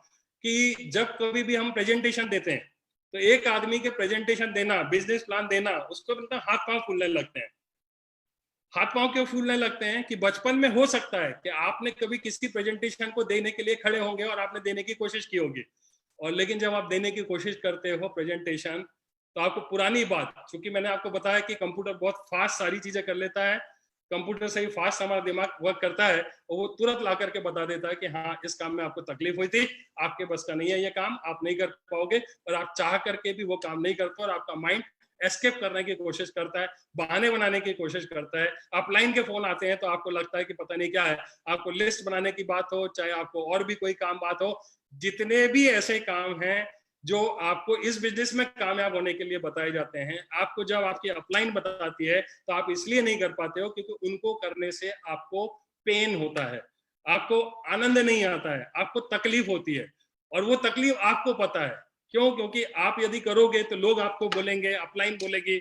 कि जब कभी भी हम प्रेजेंटेशन देते हैं, तो एक आदमी के प्रेजेंटेशन देना, बिजनेस प्लान देना, उसको मतलब हाथ पांव फूलने लगते हैं। हाथ पांव क्यों फूलने लगते हैं? कि बचपन में हो सकता है कि आपने कभी किसी प्रेजेंटेशन को देने के लिए खड़े होंगे और आपने देने की कोशिश की होगी, और लेकिन जब आप देने की कोशिश करते हो प्रेजेंटेशन, तो आपको पुरानी बात, क्योंकि मैंने आपको बताया कि कंप्यूटर बहुत फास्ट सारी चीजें कर लेता है, कंप्यूटर से ही फास्ट हमारा दिमाग वर्क करता है, और वो तुरंत ला करके बता देता है कि हाँ, इस काम में आपको तकलीफ हुई थी, आपके बस का नहीं है ये काम, आप नहीं कर पाओगे, और आप चाह करके भी वो काम नहीं करते, और आपका माइंड एस्केप करने की कोशिश करता है, बहाने बनाने की कोशिश करता है। आप लाइन के फोन आते हैं तो आपको लगता है कि पता नहीं क्या है, आपको लिस्ट बनाने की बात हो, चाहे आपको और भी कोई काम बात हो, जितने भी ऐसे काम हैं जो आपको इस बिजनेस में कामयाब होने के लिए बताए जाते हैं, आपको जब आपकी अपलाइन बताती है तो आप इसलिए नहीं कर पाते हो क्योंकि उनको करने से आपको पेन होता है, आपको आनंद नहीं आता है, आपको तकलीफ होती है, और वो तकलीफ आपको पता है। क्यों? क्योंकि आप यदि करोगे तो लोग आपको बोलेंगे, अपलाइन बोलेगी,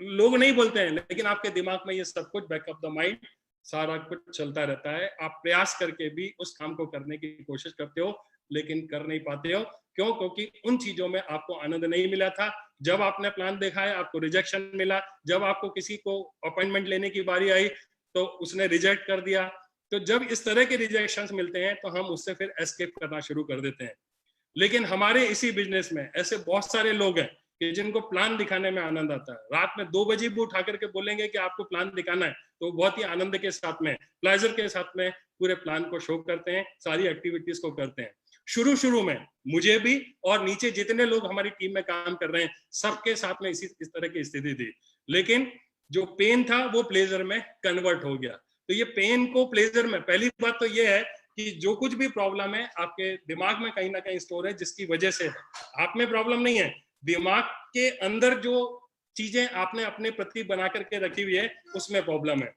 लोग नहीं बोलते हैं, लेकिन आपके दिमाग में ये सब कुछ बैकअप द माइंड सारा कुछ चलता रहता है। आप प्रयास करके भी उस काम को करने की कोशिश करते हो, लेकिन कर नहीं पाते हो। क्यों? क्योंकि उन चीजों में आपको आनंद नहीं मिला था जब आपने प्लान देखा है आपको रिजेक्शन मिला, जब आपको किसी को अपॉइंटमेंट लेने की बारी आई तो उसने रिजेक्ट कर दिया। तो जब इस तरह के रिजेक्शंस मिलते हैं तो हम उससे फिर एस्केप करना शुरू कर देते हैं। लेकिन हमारे इसी बिजनेस में ऐसे बहुत सारे लोग हैं कि जिनको प्लान दिखाने में आनंद आता है। रात में 2 बजे भी उठा करके बोलेंगे कि आपको प्लान दिखाना है, तो बहुत ही आनंद के साथ में, प्लेजर के साथ में पूरे प्लान को शो करते हैं, सारी एक्टिविटीज को करते हैं। शुरू में मुझे भी और नीचे जितने लोग हमारी टीम में काम कर रहे हैं सबके साथ में इस तरह की स्थिति थी। लेकिन जो पेन था वो प्लेजर में कन्वर्ट हो गया। तो ये पेन को प्लेजर में, पहली बात तो ये है कि जो कुछ भी प्रॉब्लम है आपके दिमाग में कहीं ना कहीं स्टोर है, जिसकी वजह से आप में प्रॉब्लम नहीं है, दिमाग के अंदर जो चीजें आपने अपने प्रति बना करके रखी हुई है उसमें प्रॉब्लम है।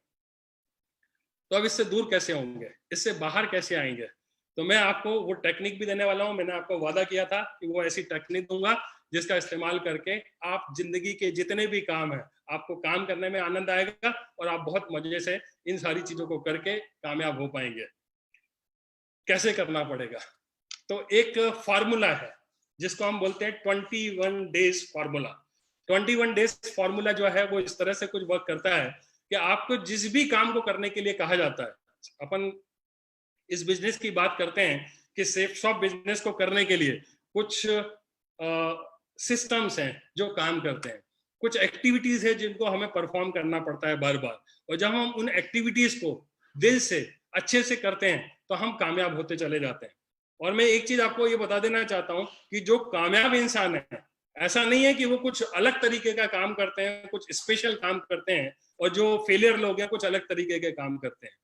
तो अब इससे दूर कैसे होंगे, इससे बाहर कैसे आएंगे? तो मैं आपको वो टेक्निक भी देने वाला हूं। मैंने आपको वादा किया था कि वो ऐसी टेक्निक दूंगा जिसका इस्तेमाल करके आप जिंदगी के जितने भी काम है आपको काम करने में आनंद आएगा और आप बहुत मजे से इन सारी चीजों को करके कामयाब हो पाएंगे। कैसे करना पड़ेगा? तो एक फार्मूला है जिसको हम बोलते हैं 21 डेज फार्मूला। 21 डेज फार्मूला जो है वो इस तरह से कुछ वर्क करता है कि आपको जिस भी काम को करने के लिए कहा जाता है, अपन इस बिजनेस की बात करते हैं कि सेफ शॉप बिजनेस को करने के लिए कुछ सिस्टम्स हैं जो काम करते हैं, कुछ एक्टिविटीज है जिनको हमें परफॉर्म करना पड़ता है बार बार, और जब हम उन एक्टिविटीज को दिल से अच्छे से करते हैं तो हम कामयाब होते चले जाते हैं। और मैं एक चीज आपको ये बता देना चाहता हूं कि जो कामयाब इंसान है, ऐसा नहीं है कि वो कुछ अलग तरीके का काम करते हैं, कुछ स्पेशल काम करते हैं, और जो फेलियर लोग हैं कुछ अलग तरीके के काम करते हैं।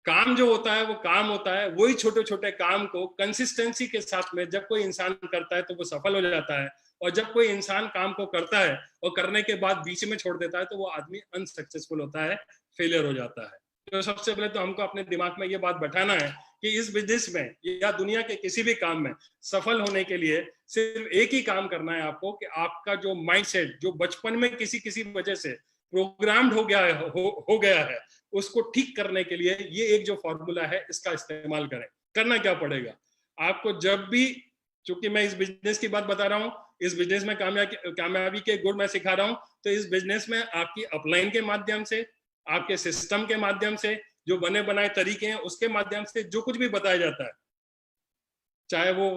काम जो होता है वो काम होता है, वही छोटे छोटे काम को कंसिस्टेंसी के साथ में जब कोई इंसान करता है तो वो सफल हो जाता है, और जब कोई इंसान काम को करता है और करने के बाद बीच में छोड़ देता है तो वो आदमी अनसक्सेसफुल होता है, फेलियर हो जाता है। तो सबसे पहले तो हमको अपने दिमाग में ये बात बैठाना है कि इस बिजनेस में या दुनिया के किसी भी काम में सफल होने के लिए सिर्फ एक ही काम करना है आपको, कि आपका जो माइंडसेट जो बचपन में किसी वजह से प्रोग्राम्ड हो गया है उसको ठीक करने के लिए ये एक जो फॉर्मूला है इसका इस्तेमाल करें। करना क्या पड़ेगा आपको? जब भी, चूंकि मैं इस बिजनेस की बात बता रहा हूँ, इस बिजनेस में कामयाबी के गुण मैं सिखा रहा हूँ, तो इस बिजनेस में आपकी अपलाइन के माध्यम से, आपके सिस्टम के माध्यम से, जो बने बनाए तरीके हैं उसके माध्यम से जो कुछ भी बताया जाता है, चाहे वो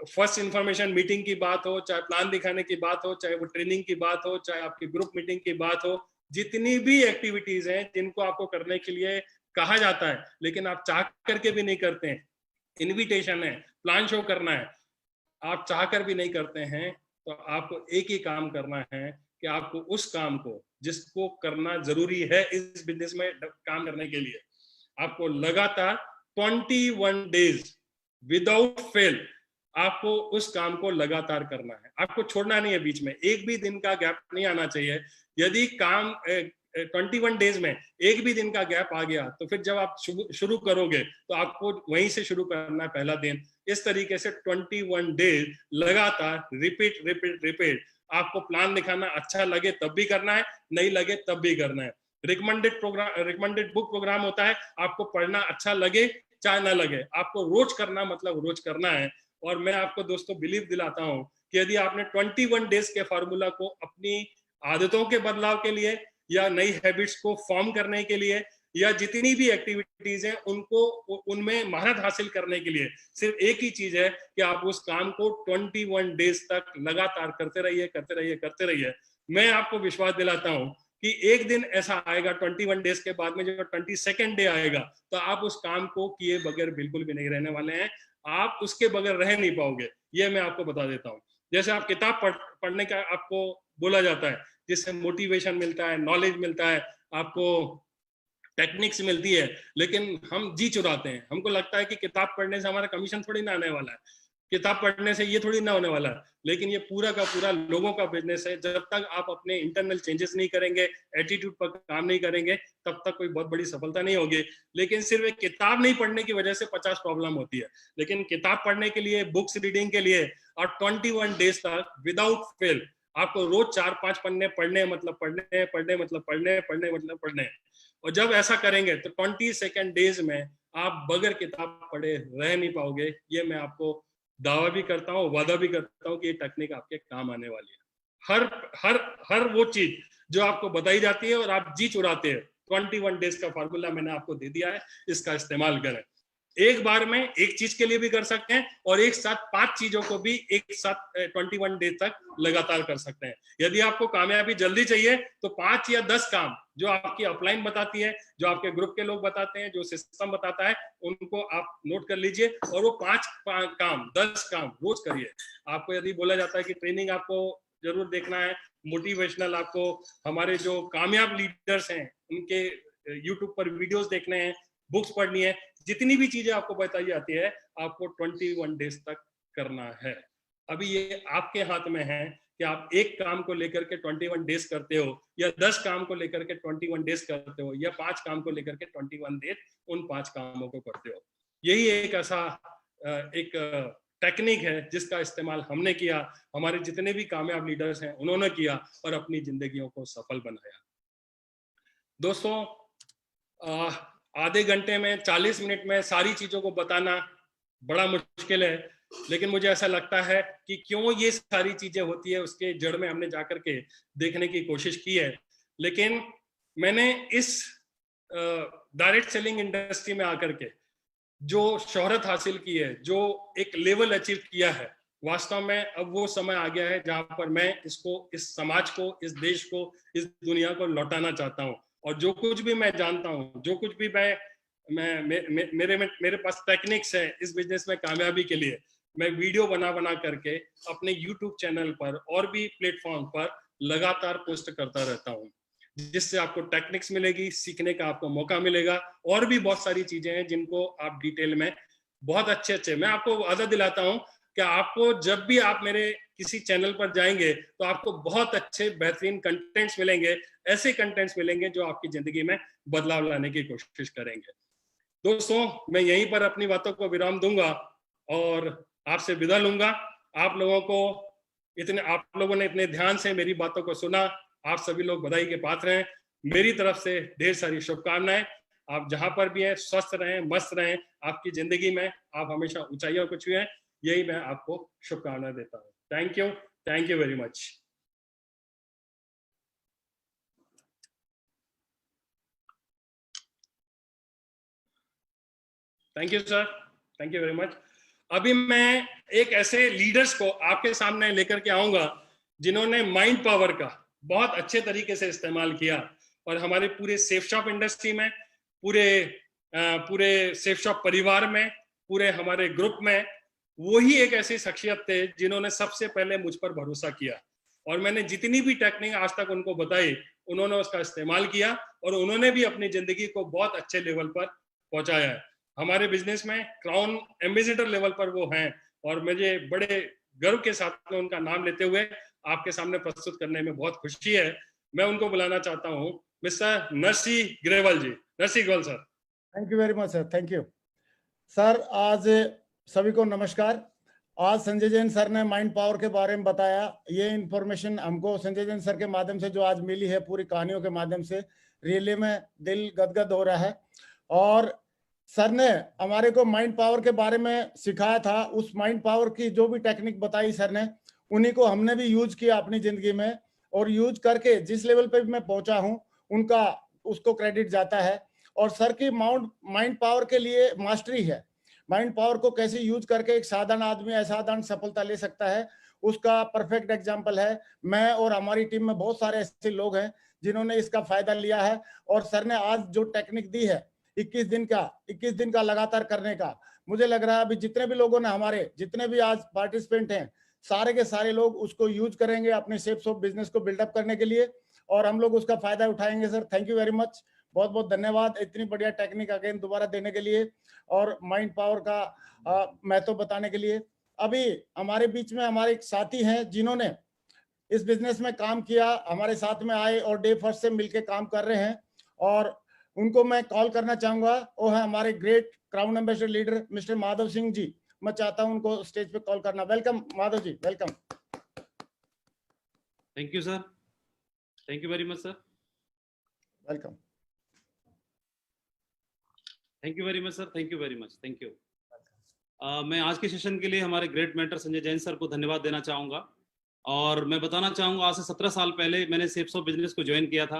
फर्स्ट इंफॉर्मेशन मीटिंग की बात हो, चाहे प्लान दिखाने की बात हो, चाहे वो ट्रेनिंग की बात हो, चाहे आपकी ग्रुप मीटिंग की बात हो, जितनी भी एक्टिविटीज हैं जिनको आपको करने के लिए कहा जाता है लेकिन आप चाह करके भी नहीं करते हैं, इनविटेशन है, प्लान शो करना है, आप चाह कर भी नहीं करते हैं, तो आपको एक ही काम करना है कि आपको उस काम को जिसको करना जरूरी है इस बिजनेस में काम करने के लिए, आपको लगातार 21 डेज विदाउट फेल आपको उस काम को लगातार करना है। आपको छोड़ना नहीं है, बीच में एक भी दिन का गैप नहीं आना चाहिए। यदि काम 21 डेज में एक भी दिन का गैप आ गया तो फिर जब आप शुरू करोगे तो आपको वहीं से शुरू करना है, पहला दिन। इस तरीके से 21 डेज लगातार रिपीट। आपको प्लान दिखाना अच्छा लगे तब भी करना है, नहीं लगे तब भी करना है। रिकमेंडेड बुक प्रोग्राम होता है, आपको पढ़ना अच्छा लगे चाहे ना लगे, आपको रोज करना मतलब रोज करना है। और मैं आपको दोस्तों बिलीव दिलाता हूं कि यदि आपने 21 डेज के फार्मूला को अपनी आदतों के बदलाव के लिए या नई हैबिट्स को फॉर्म करने के लिए या जितनी भी एक्टिविटीज हैं उनको उनमें महारत हासिल करने के लिए सिर्फ एक ही चीज है कि आप उस काम को 21 डेज तक लगातार करते रहिए। मैं आपको विश्वास दिलाता हूं कि एक दिन ऐसा आएगा 21 डेज के बाद में, जो 22nd डे आएगा, तो आप उस काम को किए बगैर बिल्कुल भी नहीं रहने वाले हैं, आप उसके बगैर रह नहीं पाओगे, ये मैं आपको बता देता हूँ। जैसे आप किताब पढ़ने का आपको बोला जाता है, जिससे मोटिवेशन मिलता है, नॉलेज मिलता है, आपको टेक्निक्स मिलती है, लेकिन हम जी चुराते हैं। हमको लगता है कि किताब पढ़ने से हमारा कमीशन थोड़ी ना आने वाला है, किताब पढ़ने से ये थोड़ी ना होने वाला है, लेकिन ये पूरा का पूरा लोगों का बिजनेस है। जब तक आप अपने इंटरनल चेंजेस नहीं करेंगे, एटीट्यूड पर काम नहीं करेंगे, तब तक कोई बहुत बड़ी सफलता नहीं होगी। लेकिन सिर्फ एक किताब नहीं पढ़ने की वजह से 50 प्रॉब्लम होती है, लेकिन किताब पढ़ने के लिए, बुक्स रीडिंग के लिए और 21 डेज तक विदाउट फेल आपको रोज 4-5 पन्ने पढ़ने मतलब पढ़ने। और जब ऐसा करेंगे तो 22nd डेज में आप बगैर किताब पढ़े रह नहीं पाओगे। ये मैं आपको दावा भी करता हूँ, वादा भी करता हूँ कि ये टेक्निक आपके काम आने वाली है। हर हर हर वो चीज जो आपको बताई जाती है और आप जी चुराते हैं, 21 डेज का फार्मूला मैंने आपको दे दिया है, इसका इस्तेमाल करें। एक बार में एक चीज के लिए भी कर सकते हैं और एक साथ 5 चीजों को भी एक साथ 21 डेज तक लगातार कर सकते हैं। यदि आपको कामयाबी जल्दी चाहिए तो 5 या 10 काम जो आपकी अपलाइन बताती है, जो आपके ग्रुप के लोग बताते हैं, जो सिस्टम बताता है, उनको आप नोट कर लीजिए और वो 5 काम 10 काम रोज करिए। आपको यदि बोला जाता है कि ट्रेनिंग आपको जरूर देखना है, मोटिवेशनल आपको हमारे जो कामयाब लीडर्स हैं उनके यूट्यूब पर वीडियोस देखने हैं, बुक्स पढ़नी है, जितनी भी चीजें आपको बताई जाती है आपको 21 डेज तक करना है। अभी ये आपके हाथ में है कि आप एक काम को लेकर के 21 डेज करते हो या 10 काम को लेकर के 21 डेज करते हो या 5 काम को लेकर के 21 डेज उन 5 कामों को करते हो। यही एक ऐसा एक टेक्निक है जिसका इस्तेमाल हमने किया, हमारे जितने भी कामयाब लीडर्स हैं उन्होंने किया और अपनी जिंदगियों को सफल बनाया। दोस्तों, आधे घंटे में 40 मिनट में सारी चीजों को बताना बड़ा मुश्किल है, लेकिन मुझे ऐसा लगता है कि क्यों ये सारी चीजें होती है उसके जड़ में हमने जाकर के देखने की कोशिश की है। लेकिन मैंने इस डायरेक्ट सेलिंग इंडस्ट्री में आकर के जो शोहरत हासिल की है, जो एक लेवल अचीव किया है, वास्तव में अब वो समय आ गया है जहां पर मैं इसको, इस समाज को, इस देश को, इस दुनिया को लौटाना चाहता हूं। और जो कुछ भी मैं जानता हूं, जो कुछ भी मेरे पास टेक्निक्स है इस बिजनेस में कामयाबी के लिए, मैं वीडियो बना करके अपने यूट्यूब चैनल पर और भी प्लेटफॉर्म पर लगातार पोस्ट करता रहता हूं, जिससे आपको टेक्निक्स मिलेगी, सीखने का आपको मौका मिलेगा। और भी बहुत सारी चीजें हैं जिनको आप डिटेल में बहुत अच्छे मैं आपको वादा दिलाता हूं कि आपको जब भी आप मेरे किसी चैनल पर जाएंगे तो आपको बहुत अच्छे बेहतरीन कंटेंट्स मिलेंगे, ऐसे कंटेंट्स मिलेंगे जो आपकी जिंदगी में बदलाव लाने की कोशिश करेंगे। दोस्तों, मैं यहीं पर अपनी बातों को विराम दूंगा और आपसे विदा लूंगा। आप लोगों ने इतने ध्यान से मेरी बातों को सुना, आप सभी लोग बधाई के पात्र हैं। मेरी तरफ से ढेर सारी शुभकामनाएं। आप जहां पर भी हैं स्वस्थ रहें, मस्त रहें, आपकी जिंदगी में आप हमेशा ऊंचाइयों को छुएं, यही मैं आपको शुभकामनाएं देता हूं। Thank you very much. Thank you sir, thank you very much. अभी मैं एक ऐसे लीडर्स को आपके सामने लेकर के आऊंगा जिन्होंने माइंड पावर का बहुत अच्छे तरीके से इस्तेमाल किया और हमारे पूरे सेफ शॉप इंडस्ट्री में, पूरे सेफ शॉप परिवार में, पूरे हमारे ग्रुप में वही एक ऐसी शख्सियत थे जिन्होंने सबसे पहले मुझ पर भरोसा किया और मैंने जितनी भी टेक्निक आज तक उनको बताई उन्होंने उसका इस्तेमाल किया और उन्होंने भी अपनी जिंदगी को बहुत अच्छे लेवल पर पहुंचाया है। हमारे बिजनेस में क्राउन एम्बेसडर लेवल पर वो हैं और मुझे बड़े गर्व के साथ में उनका नाम लेते हुए आपके सामने प्रस्तुत करने में बहुत खुशी है। मैं उनको बुलाना चाहता हूं, mister Narsi Grewal ji. Narsi Grewal sir. Thank you very much sir, thank you sir. आज सभी को नमस्कार। आज संजय जैन सर ने माइंड पावर के बारे में बताया। ये इंफॉर्मेशन हमको संजय जैन सर के माध्यम से जो आज मिली है, पूरी कहानियों के माध्यम से, रियली में दिल गदगद हो रहा है। और सर ने हमारे को माइंड पावर के बारे में सिखाया था। उस माइंड पावर की जो भी टेक्निक बताई सर ने, उन्हीं को हमने भी यूज किया अपनी जिंदगी में और यूज करके जिस लेवल पे भी मैं पहुंचा हूं उनका उसको क्रेडिट जाता है। और सर की माइंड पावर के लिए मास्टरी है। माइंड पावर को कैसे यूज करके एक साधारण आदमी असाधारण सफलता ले सकता है, उसका परफेक्ट एग्जाम्पल है। मैं और हमारी टीम में बहुत सारे ऐसे लोग हैं जिन्होंने इसका फायदा लिया है। और सर ने आज जो टेक्निक दी है 21 दिन का लगातार करने का, मुझे लग रहा है अभी जितने भी लोगों ने, हमारे जितने भी आज पार्टिसिपेंट हैं, सारे के सारे लोग उसको यूज करेंगे अपने शेप्स ऑफ बिजनेस को बिल्डअप करने के लिए और हम लोग उसका फायदा उठाएंगे। Sir thank you very much, बहुत बहुत धन्यवाद इतनी बढ़िया टेक्निक अगेन दोबारा देने के लिए और माइंड पावर का महत्व बताने के लिए। अभी हमारे बीच में हमारे एक साथी हैं जिन्होंने इस बिजनेस में काम किया, हमारे साथ में आए और डे फर्स्ट से मिलकर काम कर रहे हैं और उनको मैं कॉल करना चाहूंगा। वो है हमारे great crown ambassador leader mister Madhav Singh ji. मैं चाहता हूं उनको स्टेज पे कॉल करना। Welcome Madhav ji, welcome. Thank you sir, thank you very much sir. Welcome. Thank you very much sir, thank you very much, thank you. मैं आज के सेशन के लिए हमारे great mentor Sanjay Jain sir को धन्यवाद देना चाहूँगा और मैं बताना चाहूँगा, आज से 17 साल पहले मैंने सेप्स ऑफ बिजनेस को ज्वाइन किया था।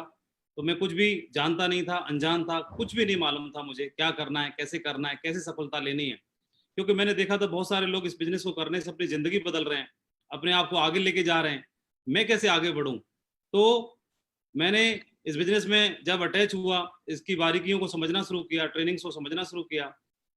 तो मैं कुछ भी जानता नहीं था, अनजान था, कुछ भी नहीं मालूम था मुझे क्या करना है, कैसे सफलता लेनी है। क्योंकि मैंने देखा था बहुत सारे लोग इस बिजनेस को करने से अपनी ज़िंदगी बदल रहे हैं, अपने आप को आगे लेके जा रहे हैं। मैं कैसे आगे बढ़ूँ? तो मैंने इस बिजनेस में जब अटैच हुआ, इसकी बारीकियों को समझना शुरू किया, ट्रेनिंग्स को समझना शुरू किया,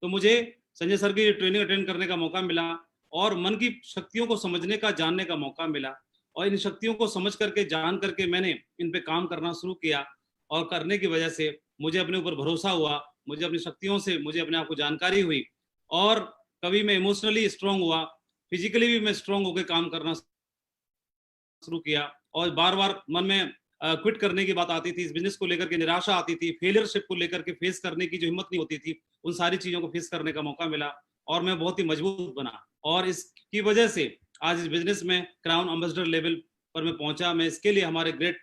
तो मुझे संजय सर की ट्रेनिंग अटेंड करने का मौका मिला और मन की शक्तियों को समझने का, जानने का मौका मिला। और इन शक्तियों को समझ करके, जान करके मैंने इन पे काम करना शुरू किया और करने की वजह से मुझे अपने ऊपर भरोसा हुआ, मुझे अपनी शक्तियों से मुझे अपने आप को जानकारी हुई और कभी मैं इमोशनली स्ट्रांग हुआ, फिजिकली भी मैं स्ट्रांग होकर काम करना शुरू किया। और बार बार मन में क्विट करने की बात आती थी, इस बिजनेस को लेकर के निराशा आती थी, फेलियरशिप को लेकर के फेस करने की जो हिम्मत नहीं होती थी, उन सारी चीजों को फेस करने का मौका मिला और मैं बहुत ही मजबूत बना। और इसकी वजह से आज इस बिजनेस में क्राउन एम्बेसडर लेवल पर मैं पहुंचा। मैं इसके लिए हमारे great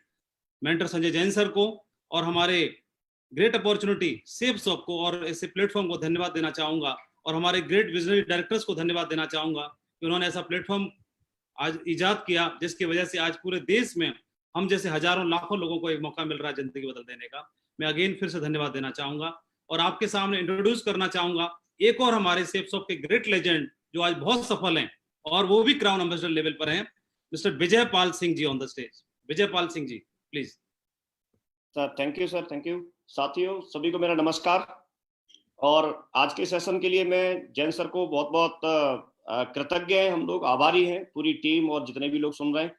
mentor Sanjay Jain sir को और हमारे ग्रेट अपॉर्चुनिटी सेफ शॉप को और ऐसे प्लेटफॉर्म को धन्यवाद देना चाहूंगा और हमारे ग्रेट विजनरी डायरेक्टर्स को धन्यवाद देना चाहूंगा कि उन्होंने ऐसा प्लेटफॉर्म आज इजाद किया, जिसकी वजह से आज पूरे देश में हम जैसे हजारों लाखों लोगों को एक मौका मिल रहा है जिंदगी बदल देने का। मैं अगेन फिर से धन्यवाद देना चाहूंगा और आपके सामने इंट्रोड्यूस करना चाहूंगा एक और हमारे सेफ शॉप के ग्रेट लेजेंड जो आज बहुत सफल हैं और वो भी क्राउन एम्बेसडर लेवल पर हैं, mister Vijay Pal Singh ji on the stage. Vijay Pal Singh ji please. Sir thank you, sir thank you. साथियों सभी को मेरा नमस्कार। और आज के सेशन के लिए मैं जैन सर को बहुत बहुत कृतज्ञ हैं, हम लोग आभारी हैं, पूरी टीम और जितने भी लोग सुन रहे हैं।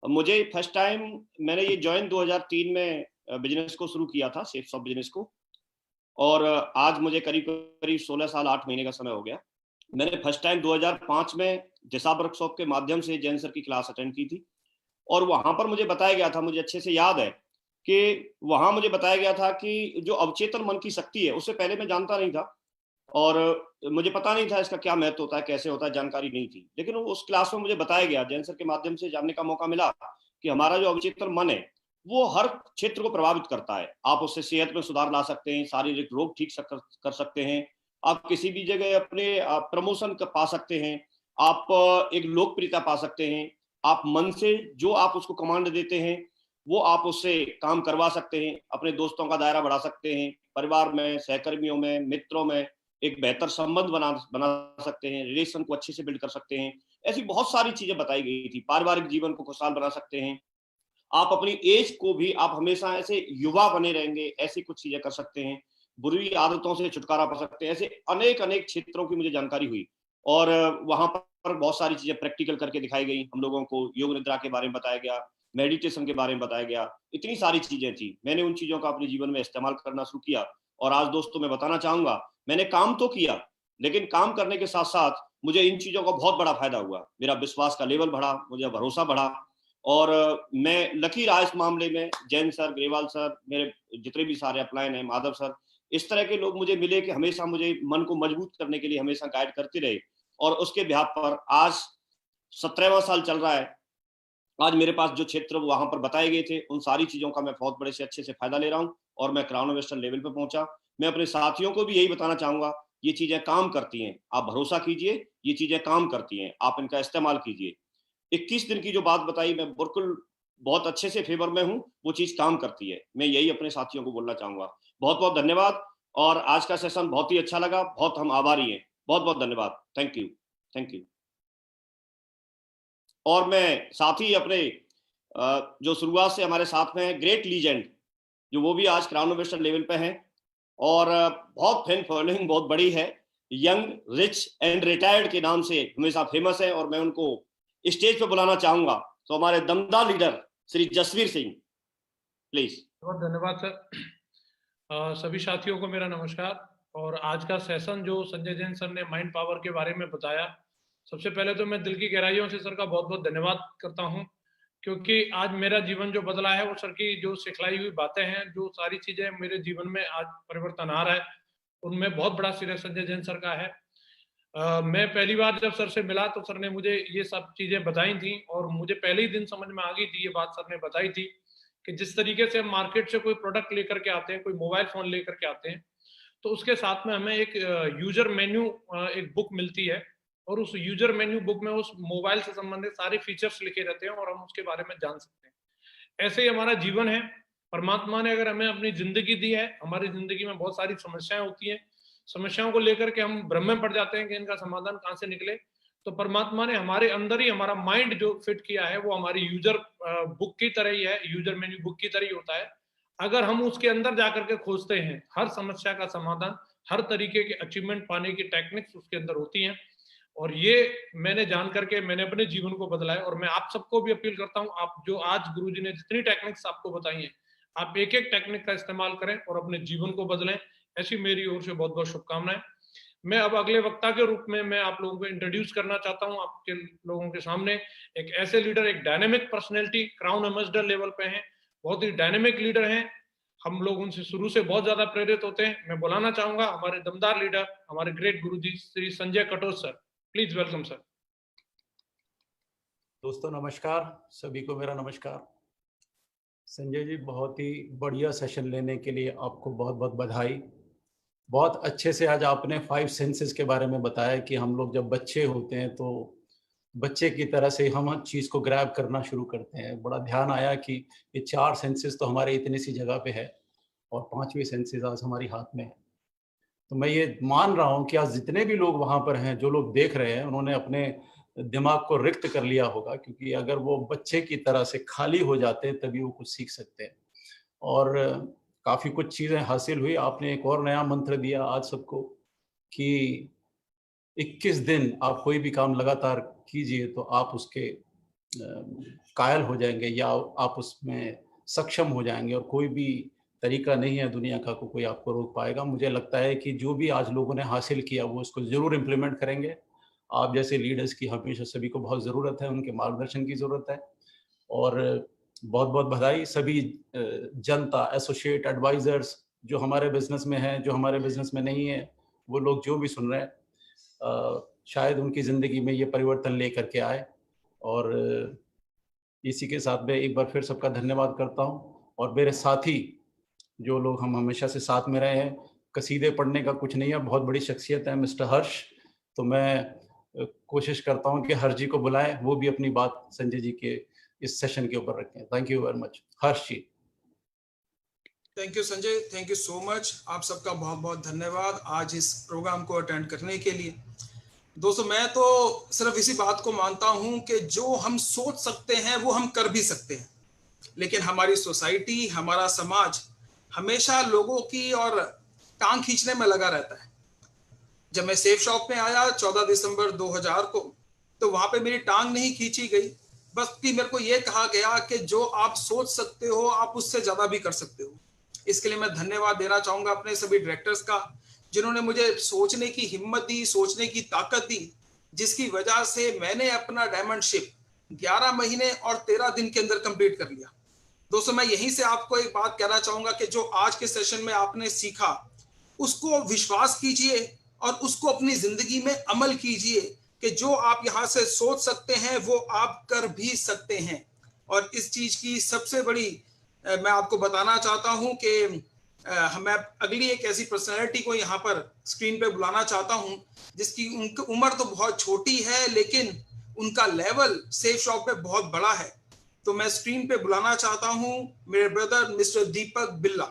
मुझे फर्स्ट टाइम मैंने ये ज्वाइन 2003 में बिजनेस को शुरू किया था, सेफ शॉप बिजनेस को, और आज मुझे करीब करीब 16 साल 8 महीने का समय हो गया। मैंने फर्स्ट टाइम 2005 में जैसा वर्कशॉप के माध्यम से जैन सर की क्लास अटेंड की थी और वहां पर मुझे बताया गया था, मुझे अच्छे से याद है कि वहां मुझे बताया गया था कि जो अवचेतन मन की शक्ति है, उससे पहले मैं जानता नहीं था और मुझे पता नहीं था इसका क्या महत्व होता है, कैसे होता है, जानकारी नहीं थी। लेकिन उस क्लास में मुझे बताया गया, जैन सर के माध्यम से जानने का मौका मिला कि हमारा जो अवचेतन मन है वो हर क्षेत्र को प्रभावित करता है। आप उससे सेहत में सुधार ला सकते हैं, शारीरिक रोग ठीक कर सकते हैं, आप किसी भी जगह अपने प्रमोशन पा सकते हैं, आप एक लोकप्रियता पा सकते हैं, आप मन से जो आप उसको कमांड देते हैं वो आप उससे काम करवा सकते हैं, अपने दोस्तों का दायरा बढ़ा सकते हैं, परिवार में, सहकर्मियों में, मित्रों में एक बेहतर संबंध बना सकते हैं, रिलेशन को अच्छे से बिल्ड कर सकते हैं। ऐसी बहुत सारी चीजें बताई गई थी। पारिवारिक जीवन को खुशहाल बना सकते हैं, आप अपनी एज को भी आप हमेशा ऐसे युवा बने रहेंगे, ऐसी कुछ चीजें कर सकते हैं, बुरी आदतों से छुटकारा पा सकते हैं। ऐसे अनेक अनेक क्षेत्रों की मुझे जानकारी हुई और वहां पर बहुत सारी चीजें प्रैक्टिकल करके दिखाई गई। हम लोगों को योग निद्रा के बारे में बताया गया, मेडिटेशन के बारे में बताया गया, इतनी सारी चीजें थी। मैंने उन चीजों का अपने जीवन में इस्तेमाल करना शुरू किया और आज दोस्तों मैं बताना चाहूंगा, मैंने काम तो किया लेकिन काम करने के साथ साथ मुझे इन चीजों का बहुत बड़ा फायदा हुआ। मेरा विश्वास का लेवल बढ़ा, मुझे भरोसा बढ़ा और मैं लकी रहा इस मामले में। जैन सर, ग्रेवाल सर, मेरे जितने भी सारे अपलाइन हैं, माधव सर, इस तरह के लोग मुझे मिले कि हमेशा मुझे मन को मजबूत करने के लिए हमेशा गाइड करते रहे और उसके बिहाफ पर आज 17वां साल चल रहा है। आज मेरे पास जो क्षेत्र वहां पर बताए गए थे उन सारी चीजों का मैं बहुत बड़े से अच्छे से फायदा ले रहा हूं और मैं क्राउन एम्बेसडर लेवल पे पहुंचा। मैं अपने साथियों को भी यही बताना चाहूंगा, ये चीजें काम करती हैं, आप भरोसा कीजिए, ये चीजें काम करती हैं, आप इनका इस्तेमाल कीजिए। 21 दिन की जो बात बताई, मैं बिल्कुल बहुत अच्छे से फेवर में हूँ, वो चीज काम करती है। मैं यही अपने साथियों को बोलना चाहूंगा। बहुत बहुत धन्यवाद और आज का सेशन बहुत ही अच्छा लगा, बहुत हम आभारी हैं। बहुत बहुत धन्यवाद, थैंक यू, थैंक यू। और मैं साथ ही अपने जो शुरुआत से हमारे साथ में है ग्रेट लीजेंड, जो वो भी आज क्राउन एम्बेसडर लेवल पे हैं और बहुत फैन फॉलोइंग बहुत बड़ी है, यंग रिच एंड रिटायर्ड के नाम से हमेशा फेमस है और मैं उनको स्टेज पे बुलाना चाहूंगा। तो हमारे दमदार लीडर श्री जसवीर सिंह, प्लीज। बहुत धन्यवाद सर। सभी साथियों को मेरा नमस्कार। और आज का सेशन जो संजय जैन सर ने माइंड पावर के बारे में बताया, सबसे पहले तो मैं दिल की गहराइयों से सर का बहुत बहुत धन्यवाद करता हूं, क्योंकि आज मेरा जीवन जो बदला है वो सर की जो सिखलाई हुई बातें हैं, जो सारी चीजें मेरे जीवन में आज परिवर्तन आ रहा है, उनमें बहुत बड़ा श्रेय संजय जैन सर का है। मैं पहली बार जब सर से मिला तो सर ने मुझे ये सब चीजें बताई थी और मुझे पहले ही दिन समझ में आ गई थी, ये बात सर ने बताई थी कि जिस तरीके से हम मार्केट से कोई प्रोडक्ट लेकर के आते हैं, कोई मोबाइल फोन लेकर के आते हैं, तो उसके साथ में हमें एक यूजर मेन्यू एक बुक मिलती है और उस यूजर मेन्यू बुक में उस मोबाइल से संबंधित सारे फीचर्स लिखे रहते हैं और हम उसके बारे में जान सकते हैं। ऐसे ही हमारा जीवन है। परमात्मा ने अगर हमें अपनी जिंदगी दी है, हमारी जिंदगी में बहुत सारी समस्याएं होती हैं, समस्याओं को लेकर के हम भ्रम में पड़ जाते हैं कि इनका समाधान कहाँ से निकले। तो परमात्मा ने हमारे अंदर ही हमारा माइंड जो फिट किया है वो हमारी यूजर बुक की तरह ही है, यूजर मेन्यू बुक की तरह ही होता है। अगर हम उसके अंदर जाकर के खोजते हैं, हर समस्या का समाधान, हर तरीके के अचीवमेंट पाने की टेक्निक्स उसके अंदर होती हैं। और ये मैंने जान करके मैंने अपने जीवन को बदला है। और मैं आप सबको भी अपील करता हूँ, आप जो आज गुरुजी ने जितनी टेक्निक्स आपको बताई हैं, आप एक एक टेक्निक का इस्तेमाल करें और अपने जीवन को बदलें। ऐसी मेरी ओर से बहुत बहुत शुभकामनाएं। मैं अब अगले वक्ता के रूप में मैं आप लोगों को इंट्रोड्यूस करना चाहता हूं आपके लोगों के सामने एक ऐसे लीडर, एक dynamic personality, crown ambassador level पे हैं, बहुत ही डायनेमिक लीडर हैं। हम लोग उनसे शुरू से बहुत ज्यादा प्रेरित होते हैं। मैं बुलाना चाहूंगा हमारे दमदार लीडर, हमारे great Guruji Shri Sanjay Katoch sir. Please welcome sir. दोस्तों नमस्कार, सभी को मेरा नमस्कार। संजय जी, बहुत ही बढ़िया सेशन लेने के लिए आपको बहुत बहुत बधाई। बहुत अच्छे से आज आपने 5 सेंसेस के बारे में बताया कि हम लोग जब बच्चे होते हैं तो बच्चे की तरह से हम हर चीज़ को ग्रैब करना शुरू करते हैं। बड़ा ध्यान आया कि ये 4 सेंसेस तो हमारे इतनी सी जगह पे है और 5वीं सेंसेस आज हमारी हाथ में है। तो मैं ये मान रहा हूँ कि आज जितने भी लोग वहाँ पर हैं, जो लोग देख रहे हैं, उन्होंने अपने दिमाग को रिक्त कर लिया होगा, क्योंकि अगर वो बच्चे की तरह से खाली हो जाते हैं तभी वो कुछ सीख सकते हैं। और काफ़ी कुछ चीज़ें हासिल हुई। आपने एक और नया मंत्र दिया आज सबको कि 21 दिन आप कोई भी काम लगातार कीजिए तो आप उसके कायल हो जाएंगे या आप उसमें सक्षम हो जाएंगे, और कोई भी तरीका नहीं है दुनिया का कोई आपको रोक पाएगा। मुझे लगता है कि जो भी आज लोगों ने हासिल किया वो उसको ज़रूर इम्प्लीमेंट करेंगे। आप जैसे लीडर्स की हमेशा सभी को बहुत ज़रूरत है, उनके मार्गदर्शन की ज़रूरत है। और बहुत बहुत बधाई सभी जनता, एसोसिएट, एडवाइजर्स जो हमारे बिजनेस में हैं, जो हमारे बिजनेस में नहीं है, वो लोग जो भी सुन रहे हैं, शायद उनकी ज़िंदगी में ये परिवर्तन लेकर के आए। और इसी के साथ मैं एक बार फिर सबका धन्यवाद करता हूँ। और मेरे साथी जो लोग हम हमेशा से साथ में रहे हैं, कसीदे पढ़ने का कुछ नहीं है, बहुत बड़ी शख्सियत है मिस्टर हर्ष। तो मैं कोशिश करता हूँ कि हर्ष जी को बुलाएं, वो भी अपनी बात संजय जी के इस सेशन के ऊपर रखें। Thank you very much. Harsh ji. Thank you Sanjay, thank you so much. आप सबका बहुत बहुत धन्यवाद आज इस प्रोग्राम को अटेंड करने के लिए। दोस्तों, मैं तो सिर्फ इसी बात को मानता हूं कि जो हम सोच सकते हैं वो हम कर भी सकते हैं, लेकिन हमारी सोसाइटी, हमारा समाज हमेशा लोगों की और टांग खींचने में लगा रहता है। जब मैं सेफ शॉप में आया 14 दिसंबर 2000 को, तो वहां पे मेरी टांग नहीं खींची गई, बस कि मेरे को ये कहा गया कि जो आप सोच सकते हो आप उससे ज्यादा भी कर सकते हो। इसके लिए मैं धन्यवाद देना चाहूंगा अपने सभी डायरेक्टर्स का, जिन्होंने मुझे सोचने की हिम्मत दी, सोचने की ताकत दी, जिसकी वजह से मैंने अपना डायमंडशिप 11 महीने और 13 दिन के अंदर कंप्लीट कर लिया। दोस्तों, मैं यहीं से आपको एक बात कहना चाहूंगा कि जो आज के सेशन में आपने सीखा उसको विश्वास कीजिए और उसको अपनी जिंदगी में अमल कीजिए कि जो आप यहाँ से सोच सकते हैं वो आप कर भी सकते हैं। और इस चीज की सबसे बड़ी मैं आपको बताना चाहता हूं कि मैं अगली एक ऐसी पर्सनैलिटी को यहाँ पर स्क्रीन पे बुलाना चाहता हूं जिसकी उनकी उम्र तो बहुत छोटी है लेकिन उनका लेवल सेफ शॉप में बहुत बड़ा है। तो मैं स्क्रीन पे बुलाना चाहता हूं मेरे ब्रदर मिस्टर दीपक बिल्ला।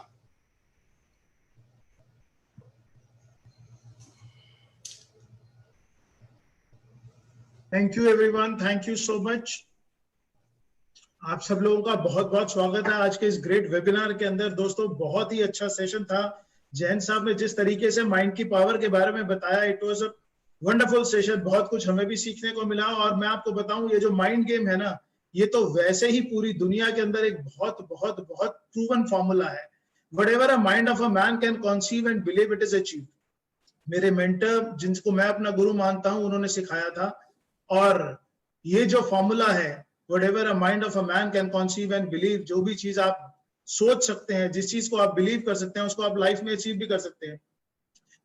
Thank you everyone, thank you so much. आप सब लोगों का बहुत बहुत स्वागत है आज के इस ग्रेट वेबिनार के अंदर। दोस्तों, बहुत ही अच्छा सेशन था। जैन साहब ने जिस तरीके से माइंड की पावर के बारे में बताया, it was a wonderful session. बहुत कुछ हमें भी सीखने को मिला। और मैं आपको बताऊं, ये जो माइंड गेम है ना, ये तो वैसे ही पूरी दुनिया के अंदर एक बहुत बहुत बहुत प्रूवन फॉर्मूला है। Whatever a mind of a man can conceive and believe it is achieved. मेरे मेंटर, जिनको मैं अपना गुरु मानता हूं, उन्होंने सिखाया था। और ये जो फॉर्मूला है, whatever a mind of a man can conceive and believe, जो भी चीज आप सोच सकते हैं, जिस चीज को आप बिलीव कर सकते हैं, उसको आप लाइफ में अचीव भी कर सकते हैं।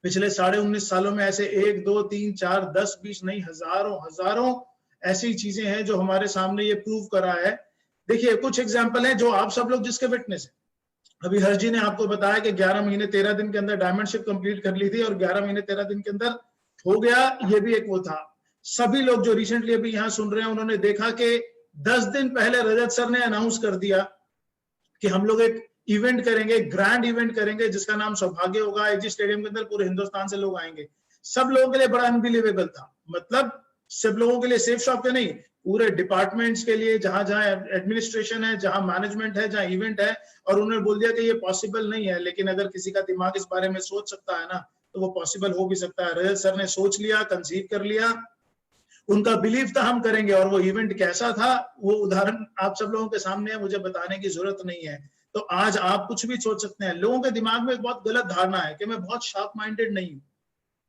पिछले 19.5 सालों में ऐसे 1, 2, 3, 4, 10, 20 नहीं, हजारों ऐसी चीजें हैं जो हमारे सामने ये प्रूव करा है। देखिए, कुछ एग्जांपल हैं जो आप सब लोग जिसके विटनेस है। अभी हर्ष जी ने आपको बताया कि 11 महीने 13 दिन के अंदर डायमंडशिप कंप्लीट कर ली थी और 11 महीने 13 दिन के अंदर हो गया, ये भी एक वो था। सभी लोग जो रिसेंटली अभी यहाँ सुन रहे हैं उन्होंने देखा कि 10 दिन पहले रजत सर ने अनाउंस कर दिया कि हम लोग एक इवेंट करेंगे, ग्रैंड इवेंट करेंगे जिसका नाम सौभाग्य होगा। एजी स्टेडियम के अंदर पूरे हिंदुस्तान से लोग आएंगे। सब लोगों के लिए बड़ा अनबिलीवेबल था, मतलब सब लोगों के लिए, सेफ शॉप के नहीं, पूरे डिपार्टमेंट्स के लिए, जहां जहां एडमिनिस्ट्रेशन है, जहां मैनेजमेंट है, जहां इवेंट है, और उन्होंने बोल दिया कि ये पॉसिबल नहीं है। लेकिन अगर किसी का दिमाग इस बारे में सोच सकता है ना, तो वो पॉसिबल हो भी सकता है। रजत सर ने सोच लिया, कंसीव कर लिया, उनका बिलीफ था हम करेंगे, और वो इवेंट कैसा था वो उदाहरण आप सब लोगों के सामने है, मुझे बताने की जरूरत नहीं है। तो आज आप कुछ भी सोच सकते हैं। लोगों के दिमाग में एक बहुत गलत धारणा है कि मैं बहुत शार्प माइंडेड नहीं हूँ।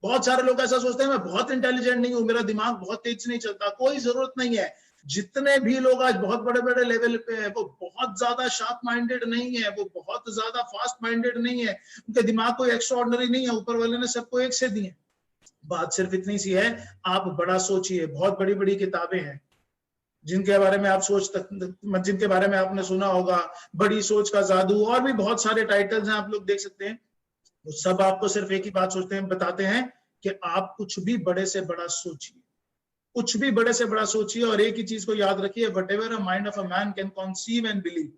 बहुत सारे लोग ऐसा सोचते हैं मैं बहुत इंटेलिजेंट नहीं हूँ, मेरा दिमाग बहुत तेज नहीं चलता। कोई जरूरत नहीं है। जितने भी लोग आज बहुत बड़े बड़े लेवल पे है, वो बहुत ज्यादा शार्प माइंडेड नहीं है, वो बहुत ज्यादा फास्ट माइंडेड नहीं है, उनके दिमाग कोई एक्स्ट्राऑर्डिनरी नहीं है। ऊपर वाले ने सबको एक से दिए। बात सिर्फ इतनी सी है, आप बड़ा सोचिए। बहुत बड़ी बड़ी किताबें हैं जिनके बारे में आप जिनके बारे में आपने सुना होगा, बड़ी सोच का जादू, और भी बहुत सारे टाइटल्स हैं, आप लोग देख सकते हैं। वो सब आपको सिर्फ एक ही बात बताते हैं कि आप कुछ भी बड़े से बड़ा सोचिए, कुछ भी बड़े से बड़ा सोचिए, और एक ही चीज को याद रखिए, whatever a mind of a man can conceive and believe,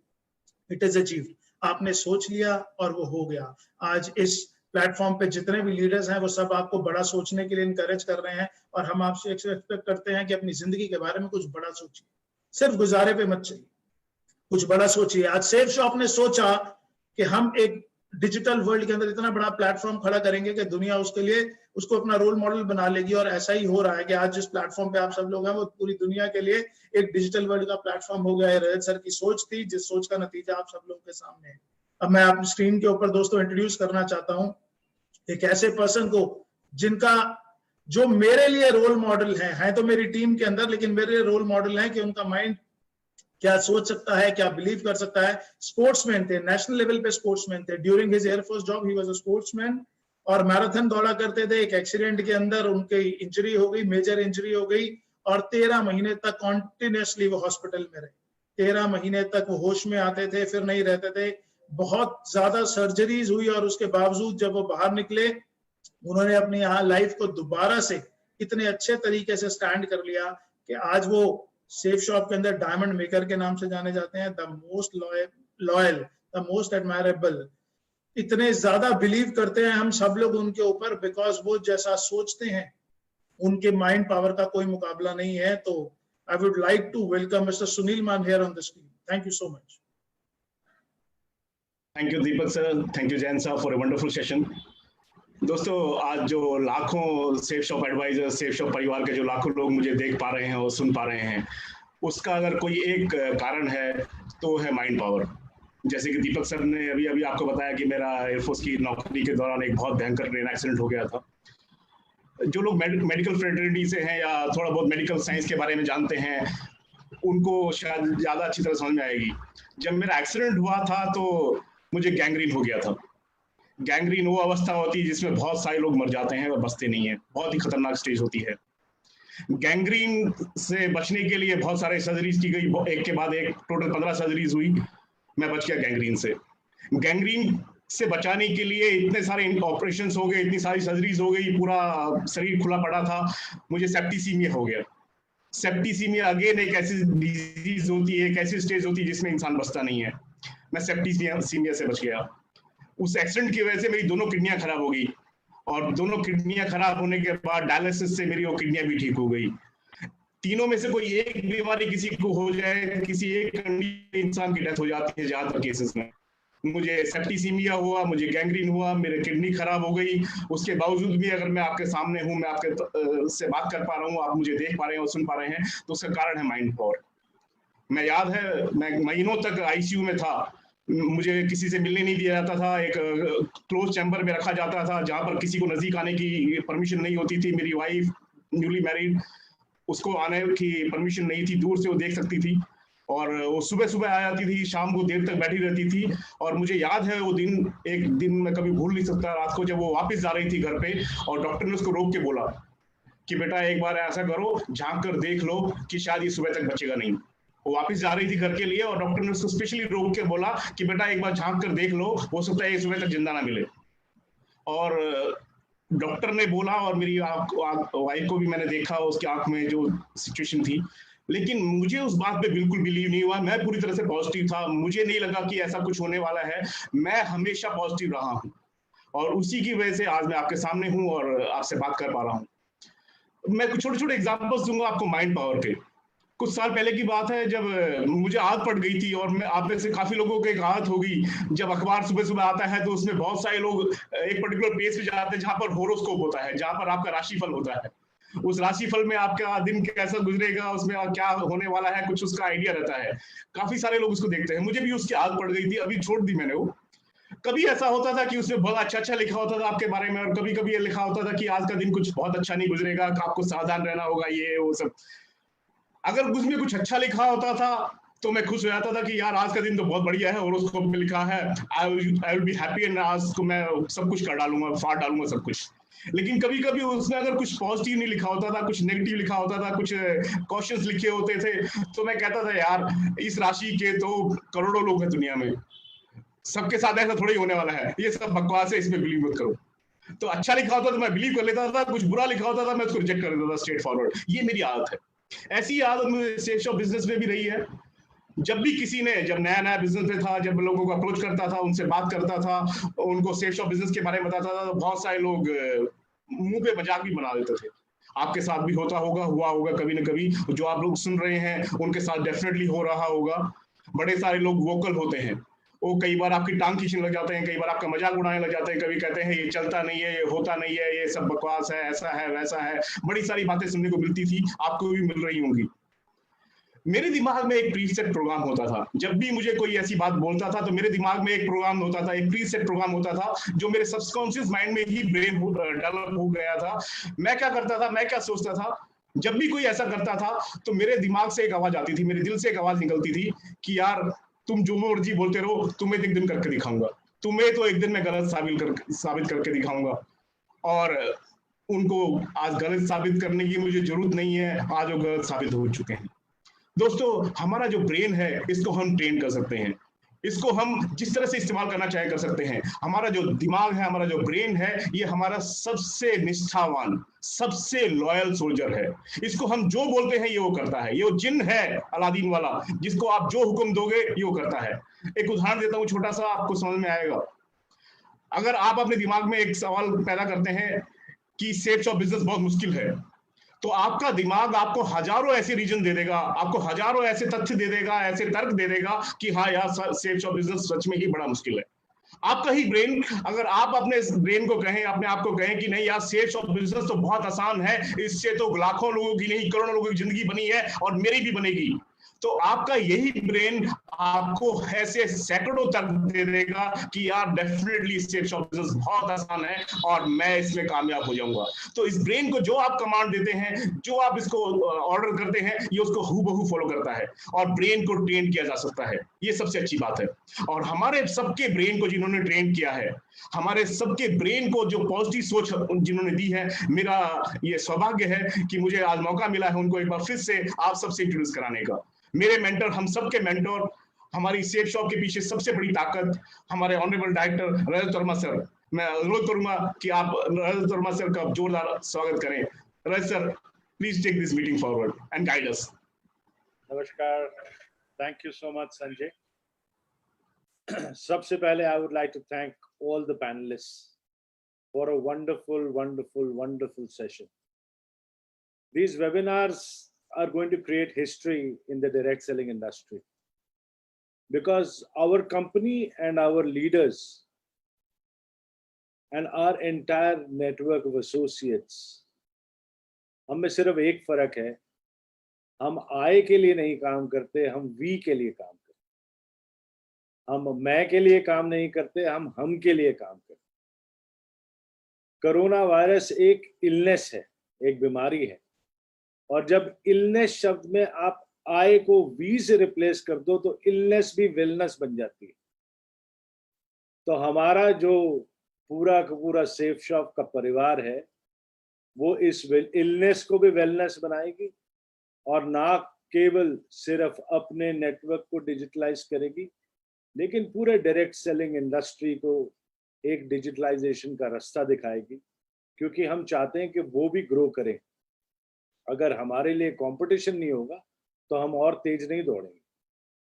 it is achieved. आपने सोच लिया और वो हो गया। आज इस प्लेटफॉर्म पे जितने भी लीडर्स हैं वो सब आपको बड़ा सोचने के लिए इनकरेज कर रहे हैं, और हम आपसे एक्सपेक्ट करते हैं कि अपनी जिंदगी के बारे में कुछ बड़ा सोचिए। सिर्फ गुजारे पे मत चलिए, कुछ बड़ा सोचिए। आज सेफ शॉप ने सोचा कि हम एक डिजिटल वर्ल्ड के अंदर इतना बड़ा प्लेटफॉर्म खड़ा करेंगे कि दुनिया उसके लिए उसको अपना रोल मॉडल बना लेगी, और ऐसा ही हो रहा है कि आज जिस प्लेटफॉर्म पे आप सब लोग हैं वो पूरी दुनिया के लिए एक डिजिटल वर्ल्ड का प्लेटफॉर्म हो गया है। रजत सर की सोच थी, जिस सोच का नतीजा आप सब लोगों के सामने है। अब मैं आप स्क्रीन के ऊपर दोस्तों इंट्रोड्यूस करना चाहता हूँ एक ऐसे पर्सन को जिनका जो मेरे लिए रोल मॉडल है तो मेरी टीम के अंदर, लेकिन मेरे लिए रोल मॉडल है कि उनका माइंड क्या सोच सकता है, क्या बिलीव कर सकता है। स्पोर्ट्समैन थे, नेशनल लेवल पे स्पोर्ट्समैन थे। During his air force job he was a sportsman, और मैराथन दौड़ा करते थे। एक एक्सीडेंट के अंदर उनकी इंजरी हो गई, मेजर इंजरी हो गई, और 13 महीने तक कॉन्टिन्यूसली वो हॉस्पिटल में रहे। 13 महीने तक वो होश में आते थे, फिर नहीं रहते थे। बहुत ज्यादा सर्जरीज हुई, और उसके बावजूद जब वो बाहर निकले, उन्होंने अपनी यहाँ लाइफ को दोबारा से इतने अच्छे तरीके से स्टैंड कर लिया कि आज वो सेफ शॉप के अंदर डायमंड मेकर के नाम से जाने जाते हैं। The most loyal, the most admirable. इतने ज्यादा बिलीव करते हैं हम सब लोग उनके ऊपर, बिकॉज वो जैसा सोचते हैं उनके माइंड पावर का कोई मुकाबला नहीं है। तो I would like to welcome mister Sunil Maan here on the screen. Thank you so much. Thank you Deepak sir, thank you Jain sahab for a wonderful session. दोस्तों, आज जो लाखों safe shop advisor, safe shop परिवार के जो लाखों लोग मुझे देख पा रहे हैं और सुन पा रहे हैं, उसका अगर कोई एक कारण है तो है माइंड पावर। जैसे कि दीपक सर ने अभी अभी आपको बताया कि मेरा एयरफोर्स की नौकरी के दौरान एक बहुत भयंकर ट्रेन एक्सीडेंट हो गया था। जो लोग मेडिकल फ्रेटर्निटी से हैं या थोड़ा बहुत मेडिकल साइंस के बारे में जानते हैं, उनको शायद ज़्यादा अच्छी तरह समझ में आएगी। जब मेरा एक्सीडेंट हुआ था तो मुझे गैंग्रीन हो गया था। गैंग्रीन वो अवस्था होती है जिसमें बहुत सारे लोग मर जाते हैं और बचते नहीं है। बहुत ही खतरनाक स्टेज होती है। गैंग्रीन से बचने के लिए बहुत सारे सर्जरीज की गई, एक के बाद एक, टोटल 15 सर्जरीज हुई। मैं बच गया गैंग्रीन से। गैंग्रीन से बचाने के लिए इतने सारे ऑपरेशंस हो गए, इतनी सारी सर्जरीज हो गई, पूरा शरीर खुला पड़ा था। मुझे सेप्टिसीमिया हो गया। सेप्टिसीमिया अगेन एक ऐसी डिजीज होती है, एक ऐसी स्टेज होती है जिसमें इंसान बचता नहीं है। मैं सेप्टिसीमिया से बच गया। उस एक्सीडेंट की वजह से मेरी दोनों किडनियां खराब हो गई, और दोनों किडनियां खराब होने के बाद डायलिसिस से मेरी वो किडनियां भी ठीक हो गई। तीनों में से कोई एक बीमारी किसी को हो जाए, किसी एक कंडीशन इंसान की डेथ हो जाती है ज्यादातर केसेस में। मुझे सेप्टिसीमिया हुआ, मुझे गैंग्रीन हुआ, मेरे किडनी खराब हो गई। उसके बावजूद भी अगर मैं आपके सामने हूँ, मैं आपके से बात कर पा रहा हूँ, आप मुझे देख पा रहे हैं और सुन पा रहे हैं, तो उसका कारण है माइंड पावर। मैं याद है, मैं महीनों तक आईसीयू में था। मुझे किसी से मिलने नहीं दिया जाता था। एक क्लोज चैम्बर में रखा जाता था जहां पर किसी को नजदीक आने की परमिशन नहीं होती थी। मेरी वाइफ न्यूली मैरिड, उसको आने की परमिशन नहीं थी। दूर से वो देख सकती थी, और वो सुबह सुबह आ जाती थी, शाम को देर तक बैठी रहती थी। और मुझे याद है वो दिन, एक दिन मैं कभी भूल नहीं सकता, रात को जब वो वापस जा रही थी घर पे, और डॉक्टर ने उसको रोक के बोला कि बेटा एक बार ऐसा करो, झांक कर देख लो कि शायद ये सुबह तक बचेगा नहीं। वो वापस जा रही थी घर के लिए, और डॉक्टर ने उसको स्पेशली रोक के बोला कि बेटा एक बार झांक कर देख लो, हो सकता है ये सुबह तक जिंदा ना मिले। और डॉक्टर ने बोला और मेरी वाइफ को भी मैंने देखा, उसकी आंख में जो सिचुएशन थी, लेकिन मुझे उस बात पे बिल्कुल बिलीव नहीं हुआ। मैं पूरी तरह से पॉजिटिव था, मुझे नहीं लगा कि ऐसा कुछ होने वाला है। मैं हमेशा पॉजिटिव रहा हूँ और उसी की वजह से आज मैं आपके सामने हूँ और आपसे बात कर पा रहा हूँ। मैं कुछ छोटे छोटे एग्जांपल्स दूंगा आपको माइंड पावर के। कुछ साल पहले की बात है, जब मुझे आदत पड़ गई थी, और मैं आप में से काफी लोगों को एक आदत होगी, जब अखबार सुबह सुबह आता है तो उसमें बहुत सारे लोग एक पर्टिकुलर पेज पे जाते हैं जहां पर होरोस्कोप होता है, जहां पर आपका राशिफल होता है। उस राशिफल में आपका दिन कैसा गुजरेगा, उसमें क्या होने वाला है, कुछ उसका आइडिया रहता है। काफी सारे लोग उसको देखते हैं, मुझे भी उसकी आदत पड़ गई थी, अभी छोड़ दी मैंने वो। कभी ऐसा होता था कि उसमें बहुत अच्छा अच्छा लिखा होता था आपके बारे में, और कभी कभी ये लिखा होता था कि आज का दिन कुछ बहुत अच्छा नहीं गुजरेगा, आपको सावधान रहना होगा, ये वो सब। अगर उसमें कुछ अच्छा लिखा होता था तो मैं खुश हो जाता था कि यार आज का दिन तो बहुत बढ़िया है, और उसको में लिखा है I will be happy, and आज को मैं सब कुछ कर डालूंगा, फाड़ डालूंगा सब कुछ। लेकिन कभी कभी उसमें अगर कुछ पॉजिटिव नहीं लिखा होता था, कुछ नेगेटिव लिखा होता था, कुछ क्वेश्चंस लिखे होते थे, तो मैं कहता था यार इस राशि के तो करोड़ों लोग हैं दुनिया में, सबके साथ ऐसा थोड़ा ही होने वाला है, ये सब बकवास है, इसमें बिलीव मत करो। तो अच्छा लिखा होता तो मैं बिलीव कर लेता था, कुछ बुरा लिखा होता था मैं उसको रिजेक्ट कर देता था स्ट्रेट फॉरवर्ड। ये मेरी आदत है। ऐसी आदत मुझे सेल्स ऑफ बिजनेस में भी रही है। जब भी किसी ने, जब नया नया बिजनेस में था, जब लोगों को अप्रोच करता था, उनसे बात करता था, उनको सेल्स ऑफ बिजनेस के बारे में बताता था, तो बहुत सारे लोग मुंह पे मजाक भी बना देते थे। आपके साथ भी होता होगा, हुआ होगा कभी ना कभी, जो आप लोग सुन रहे हैं उनके साथ डेफिनेटली हो रहा होगा। बड़े सारे लोग वोकल होते हैं, वो कई बार आपकी टांग खींचने लग जाते हैं, कई बार आपका मजाक उड़ाने लग जाते हैं, कभी कहते हैं ये चलता नहीं है, ये होता नहीं है, ये सब बकवास है, ऐसा है वैसा है। बड़ी सारी बातें सुनने को मिलती थी, आपको भी मिल रही होंगी। मेरे दिमाग में एक प्रीसेट प्रोग्राम होता था। जब भी मुझे कोई ऐसी बात बोलता था तो मेरे दिमाग में एक प्रोग्राम होता था, एक प्रीसेट प्रोग्राम होता था, जो मेरे सबकॉन्शियस माइंड में ही ब्रेन डेवलप हो गया था। मैं क्या करता था, मैं क्या सोचता था, जब भी कोई ऐसा करता था तो मेरे दिमाग से एक आवाज आती थी, मेरे दिल से एक आवाज निकलती थी कि यार तुम जो मर्जी बोलते रहो, तुम्हें एक दिन करके दिखाऊंगा, तुम्हें तो एक दिन मैं गलत साबित करके दिखाऊंगा। और उनको आज गलत साबित करने की मुझे जरूरत नहीं है, आज वो गलत साबित हो चुके हैं। दोस्तों, हमारा जो ब्रेन है इसको हम ट्रेन कर सकते हैं, इसको हम जिस तरह से इस्तेमाल करना चाहे कर सकते हैं। हमारा जो दिमाग है, हमारा जो ब्रेन है, ये हमारा सबसे निष्ठावान, सबसे लॉयल सोल्जर है। इसको हम जो बोलते हैं ये वो करता है। ये वो जिन है अलादीन वाला, जिसको आप जो हुक्म दोगे ये वो करता है। एक उदाहरण देता हूँ छोटा सा, आपको समझ में आएगा। अगर आप अपने दिमाग में एक सवाल पैदा करते हैं कि सेल्स ऑफ बिजनेस बहुत मुश्किल है, तो आपका दिमाग आपको हजारों ऐसे रीजन दे देगा, आपको हजारों ऐसे तथ्य दे देगा, ऐसे तर्क दे देगा कि हाँ यार सेल्स ऑफ बिजनेस सच में ही बड़ा मुश्किल है। आपका ही ब्रेन, अगर आप अपने ब्रेन को कहें, अपने आप को कहें कि नहीं यार सेल्स ऑफ बिजनेस तो बहुत आसान है, इससे तो लाखों लोगों की नहीं करोड़ों लोगों की जिंदगी बनी है और मेरी भी बनेगी, तो आपका यही ब्रेन आपको ऐसे सैकड़ों तक दे देगा कि यार डेफिनेटली सेल्स ऑफ बिजनेस बहुत आसान है और मैं इसमें कामयाब हो जाऊंगा। तो इस ब्रेन को जो आप कमांड देते हैं, जो आप इसको ऑर्डर करते हैं, ये उसको हूबहू फॉलो करता है और ब्रेन को ट्रेन किया जा सकता है। ये सबसे अच्छी बात है। और हमारे सबके ब्रेन को जिन्होंने ट्रेन किया है, हमारे सबके ब्रेन को जो पॉजिटिव सोच जिन्होंने दी है, मेरा ये सौभाग्य है कि मुझे आज मौका मिला है उनको एक बार फिर से आप सबसे इंट्रोड्यूस कराने का। मेरे मेंटर, हम सबके मेंटर, हमारी सेफ शॉप के पीछे सबसे बड़ी ताकत हमारे ऑनरेबल डायरेक्टर रजत वर्मा सर। मैं अनुरोध करूंगा कि आप रजत वर्मा सर का जोरदार स्वागत करें। Rajat sir, please take this meeting forward and guide us. नमस्कार, thank you so much Sanjay. सबसे पहले I would like to thank all the panelists for a wonderful session. These webinars are going to create history in the direct selling industry because our company and our leaders and our entire network of associates, हम में सिर्फ एक फर्क है, हम आय के लिए नहीं काम करते, हम वी के लिए काम करते। हम मैं के लिए काम नहीं करते, हम के लिए काम करते। कोरोना वायरस एक इलनेस है, एक बीमारी है, और जब इलनेस शब्द में आप आय को वी से रिप्लेस कर दो तो इलनेस भी वेलनेस बन जाती है। तो हमारा जो पूरा का पूरा सेफ शॉप का परिवार है वो इस इलनेस को भी वेलनेस बनाएगी और ना केवल सिर्फ अपने नेटवर्क को डिजिटलाइज करेगी, लेकिन पूरे डायरेक्ट सेलिंग इंडस्ट्री को एक डिजिटलाइजेशन का रास्ता दिखाएगी। क्योंकि हम चाहते हैं कि वो भी ग्रो करें। अगर हमारे लिए कंपटीशन नहीं होगा तो हम और तेज नहीं दौड़ेंगे।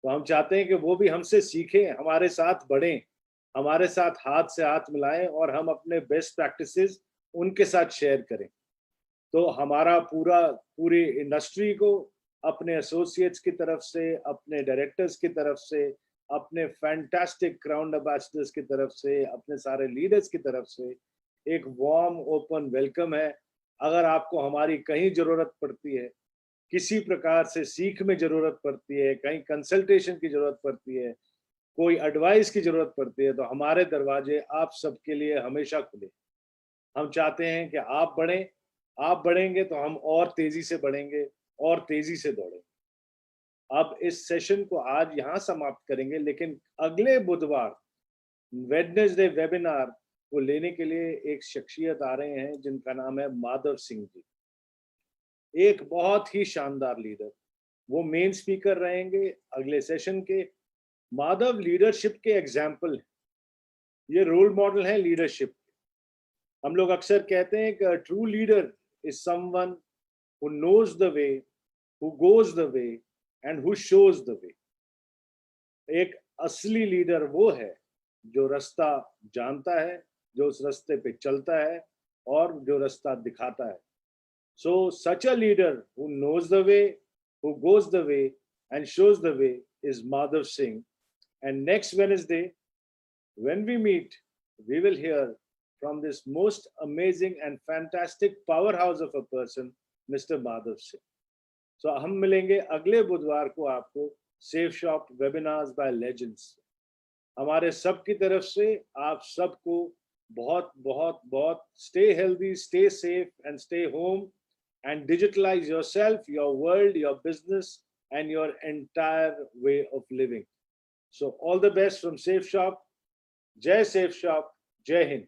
तो हम चाहते हैं कि वो भी हमसे सीखें, हमारे साथ बढ़ें, हमारे साथ हाथ से हाथ मिलाएं और हम अपने बेस्ट प्रैक्टिसेस उनके साथ शेयर करें। तो हमारा पूरी इंडस्ट्री को अपने एसोसिएट्स की तरफ से, अपने डायरेक्टर्स की तरफ से, अपने फैंटास्टिक क्राउन एम्बेसडर्स की तरफ से, अपने सारे लीडर्स की तरफ से एक वार्म ओपन वेलकम है। अगर आपको हमारी कहीं जरूरत पड़ती है, किसी प्रकार से सीख में जरूरत पड़ती है, कहीं कंसल्टेशन की जरूरत पड़ती है, कोई एडवाइस की जरूरत पड़ती है, तो हमारे दरवाजे आप सबके लिए हमेशा खुले। हम चाहते हैं कि आप बढ़ें, आप बढ़ेंगे तो हम और तेजी से बढ़ेंगे और तेजी से दौड़ेंगे। अब इस सेशन को आज यहाँ समाप्त करेंगे, लेकिन अगले बुधवार वेडनेसडे वेबिनार को लेने के लिए एक शख्सियत आ रहे हैं जिनका नाम है माधव सिंह जी, एक बहुत ही शानदार लीडर। वो मेन स्पीकर रहेंगे अगले सेशन के। माधव लीडरशिप के एग्जाम्पल हैं, ये रोल मॉडल है लीडरशिप। हम लोग अक्सर कहते हैं कि true leader is someone who knows the way, who goes the way and who shows the way. एक असली लीडर वो है जो रास्ता जानता है, जो उस रास्ते पे चलता है और जो रास्ता दिखाता है। So such a leader who knows the way, who goes the way and shows the way is Madhav Singh. And next Wednesday, when we meet, we will hear from this most amazing and fantastic powerhouse of a person, Mr. Madhav Singh. So हम मिलेंगे अगले बुधवार को आपको safe shop webinars by legends. हमारे सब की तरफ से आप सबको बहुत बहुत बहुत stay healthy, stay safe and stay home and digitalize yourself, your world, your business and your entire way of living. So all the best from Safe Shop. Jai Safe Shop. Jai Hind.